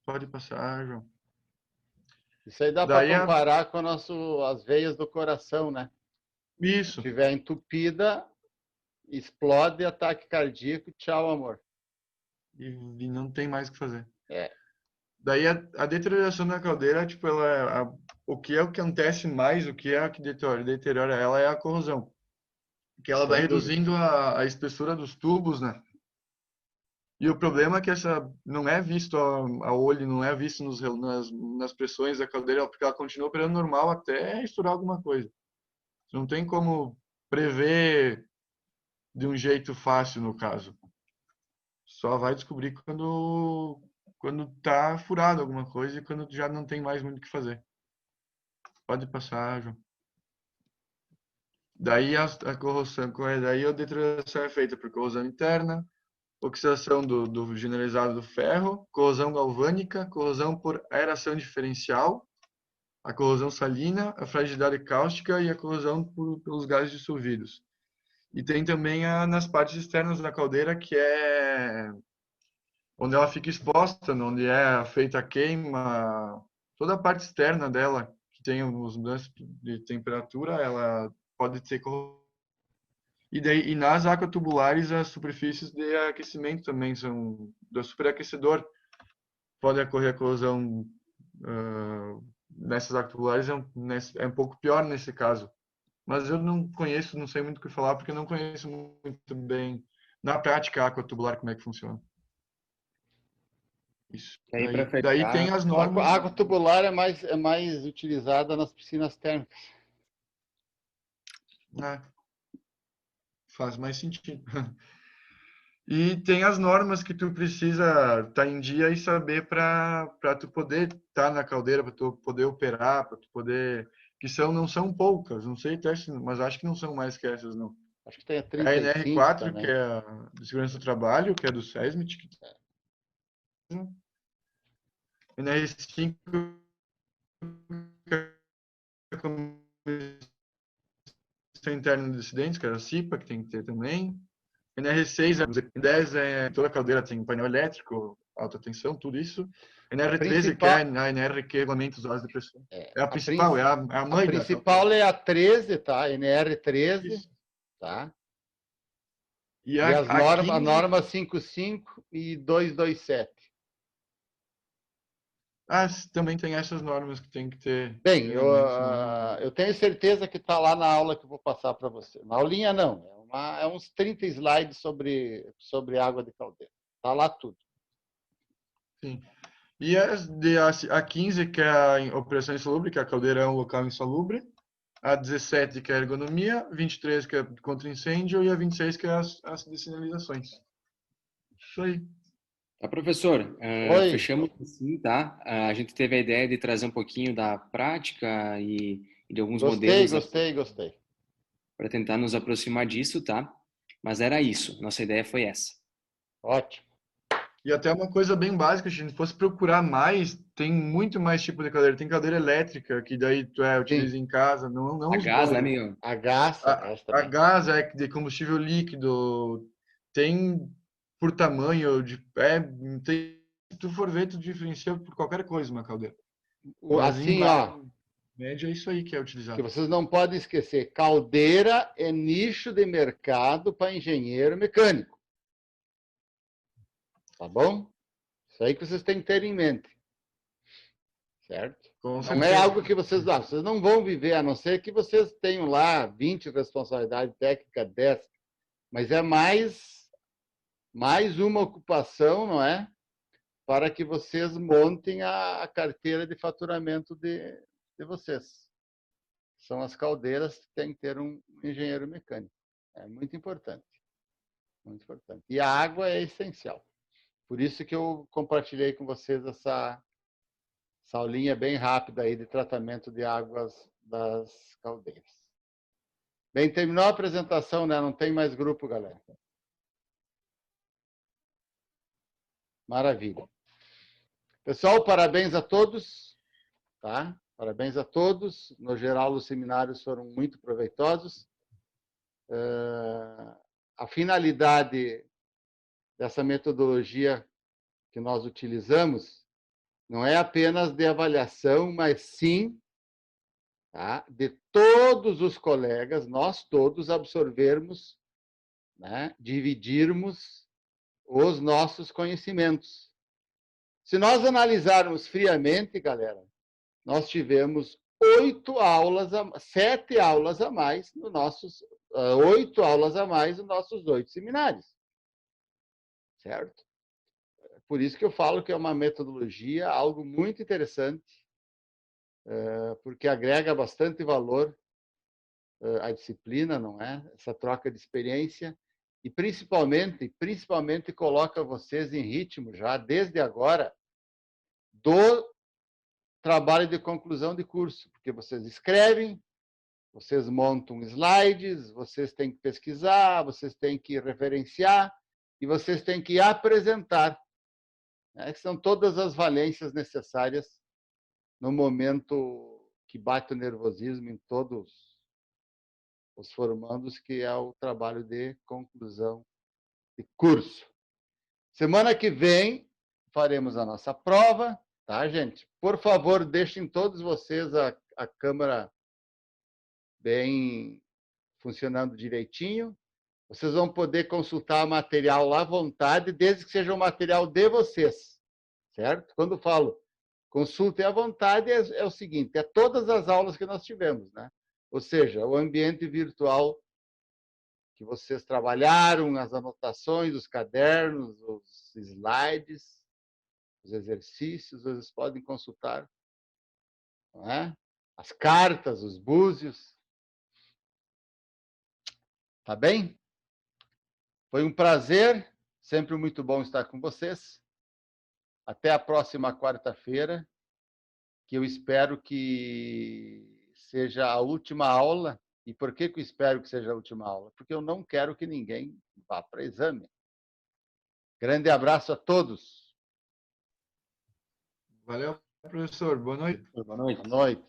Pode passar, João. Isso aí dá para Daí comparar com as veias do coração, né? Isso. Se tiver entupida, explode, ataque cardíaco, tchau, amor. E não tem mais o que fazer. É. Daí a deterioração da caldeira, tipo, o que acontece mais, o que é que deteriora ela é a corrosão. Que ela vai reduzindo a espessura dos tubos, né? E o problema é que essa não é visto a olho, não é visto nas pressões da caldeira, porque ela continua operando normal até estourar alguma coisa. Não tem como prever de um jeito fácil, no caso. Só vai descobrir quando tá furado alguma coisa e quando já não tem mais muito o que fazer. Pode passar, João. Daí a corrosão, daí a deterioração é feita por corrosão interna, oxidação do generalizado do ferro, corrosão galvânica, corrosão por aeração diferencial, a corrosão salina, a fragilidade cáustica e a corrosão pelos gases dissolvidos. E tem também nas partes externas da caldeira, que é onde ela fica exposta, onde é feita a queima, toda a parte externa dela, que tem os mudanças de temperatura, ela pode ter corrosão. E nas aquatubulares, as superfícies de aquecimento também são do superaquecedor. Pode ocorrer a corrosão nessas aquatubulares, é um pouco pior nesse caso. Mas eu não conheço, não sei muito o que falar, porque eu não conheço muito bem, na prática, a aquatubular, como é que funciona. Isso. Daí tem as normas. A água tubular é mais utilizada nas piscinas térmicas. Faz mais sentido. E tem as normas que tu precisa estar em dia e saber para tu poder estar na caldeira, para tu poder operar, para tu poder... Que não são poucas, não sei até, mas acho que não são mais que essas, não. Acho que tem a 35 a NR4, também. que é a de segurança do trabalho, que é do SESMIT. NR5, que é a Comissão Interna de Acidentes, que é a CIPA, que tem que ter também. NR6, NR10 toda a caldeira tem painel elétrico, alta tensão, tudo isso. NR13, que é a NR que regulamenta os vasos de pressão. É a principal, é a mãe. A principal é a 13, tá? NR13, isso. Tá? E as normas, a norma 55 e 227. Também tem essas normas que tem que ter. Bem, eu tenho certeza que está lá na aula que eu vou passar para você. Na aulinha não, é uns 30 slides sobre água de caldeira. Está lá tudo. Sim. E a 15, que é a operação insalubre, que a caldeira é um local insalubre. A 17, que é a ergonomia. 23, que é contra incêndio. E a 26, que é as de sinalizações. Isso aí. Tá, professor, fechamos assim, tá? A gente teve a ideia de trazer um pouquinho da prática e de alguns modelos. Gostei. Para tentar nos aproximar disso, tá? Mas era isso, nossa ideia foi essa. Ótimo. E até uma coisa bem básica, se a gente fosse procurar mais, tem muito mais tipo de caldeira. Tem caldeira elétrica, que daí tu utiliza em casa, não A os gás, né, bons. Miguel? A gás A também. gás é de combustível líquido, tem por tamanho, se tu for ver, tu diferencia por qualquer coisa uma caldeira. Mas Assim, ó, média é isso aí que é que utilizado. vocês não podem esquecer, caldeira é nicho de mercado para engenheiro mecânico. Tá bom? Isso aí que vocês têm que ter em mente. Certo? Com Não certeza. é algo que vocês não vão viver, a não ser que vocês tenham lá 20 responsabilidade técnica, 10. Mas é mais uma ocupação, não é? Para que vocês montem a carteira de faturamento de vocês. São as caldeiras que tem que ter um engenheiro mecânico. É muito importante. Muito importante. E a água é essencial. Por isso que eu compartilhei com vocês essa aulinha bem rápida aí de tratamento de águas das caldeiras. Bem, terminou a apresentação, né? Não tem mais grupo, galera. Maravilha. Pessoal, parabéns a todos. Tá? Parabéns a todos. No geral, os seminários foram muito proveitosos. A finalidade dessa metodologia que nós utilizamos não é apenas de avaliação, mas sim, tá, de todos os colegas, nós todos absorvermos, né, dividirmos os nossos conhecimentos. Se nós analisarmos friamente, galera, nós tivemos 7 aulas a mais nos nossos 8 aulas a mais nos nossos 8 seminários. Certo? Por isso que eu falo que é uma metodologia, algo muito interessante, porque agrega bastante valor à disciplina, não é? Essa troca de experiência e principalmente coloca vocês em ritmo já desde agora do trabalho de conclusão de curso, porque vocês escrevem, vocês montam slides, vocês têm que pesquisar, vocês têm que referenciar e vocês têm que apresentar. São todas as valências necessárias no momento que bate o nervosismo em todos os formandos, que é o trabalho de conclusão de curso. Semana que vem faremos a nossa prova, tá, gente? Por favor, deixem todos vocês a câmera bem funcionando direitinho. Vocês vão poder consultar o material lá à vontade, desde que seja o material de vocês, certo? Quando falo consultem à vontade, é o seguinte, é todas as aulas que nós tivemos, né? Ou seja, o ambiente virtual que vocês trabalharam, as anotações, os cadernos, os slides, os exercícios, vocês podem consultar, não é? As cartas, os búzios. Tá bem? Foi um prazer, sempre muito bom estar com vocês. Até a próxima quarta-feira, que eu espero que seja a última aula. E por que eu espero que seja a última aula? Porque eu não quero que ninguém vá para exame. Grande abraço a todos. Valeu, professor. Boa noite. Boa noite. Boa noite.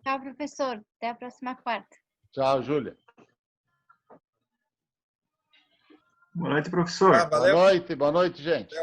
Tchau, professor. Até a próxima quarta. Tchau, Júlia. Boa noite, professor. Boa noite, gente.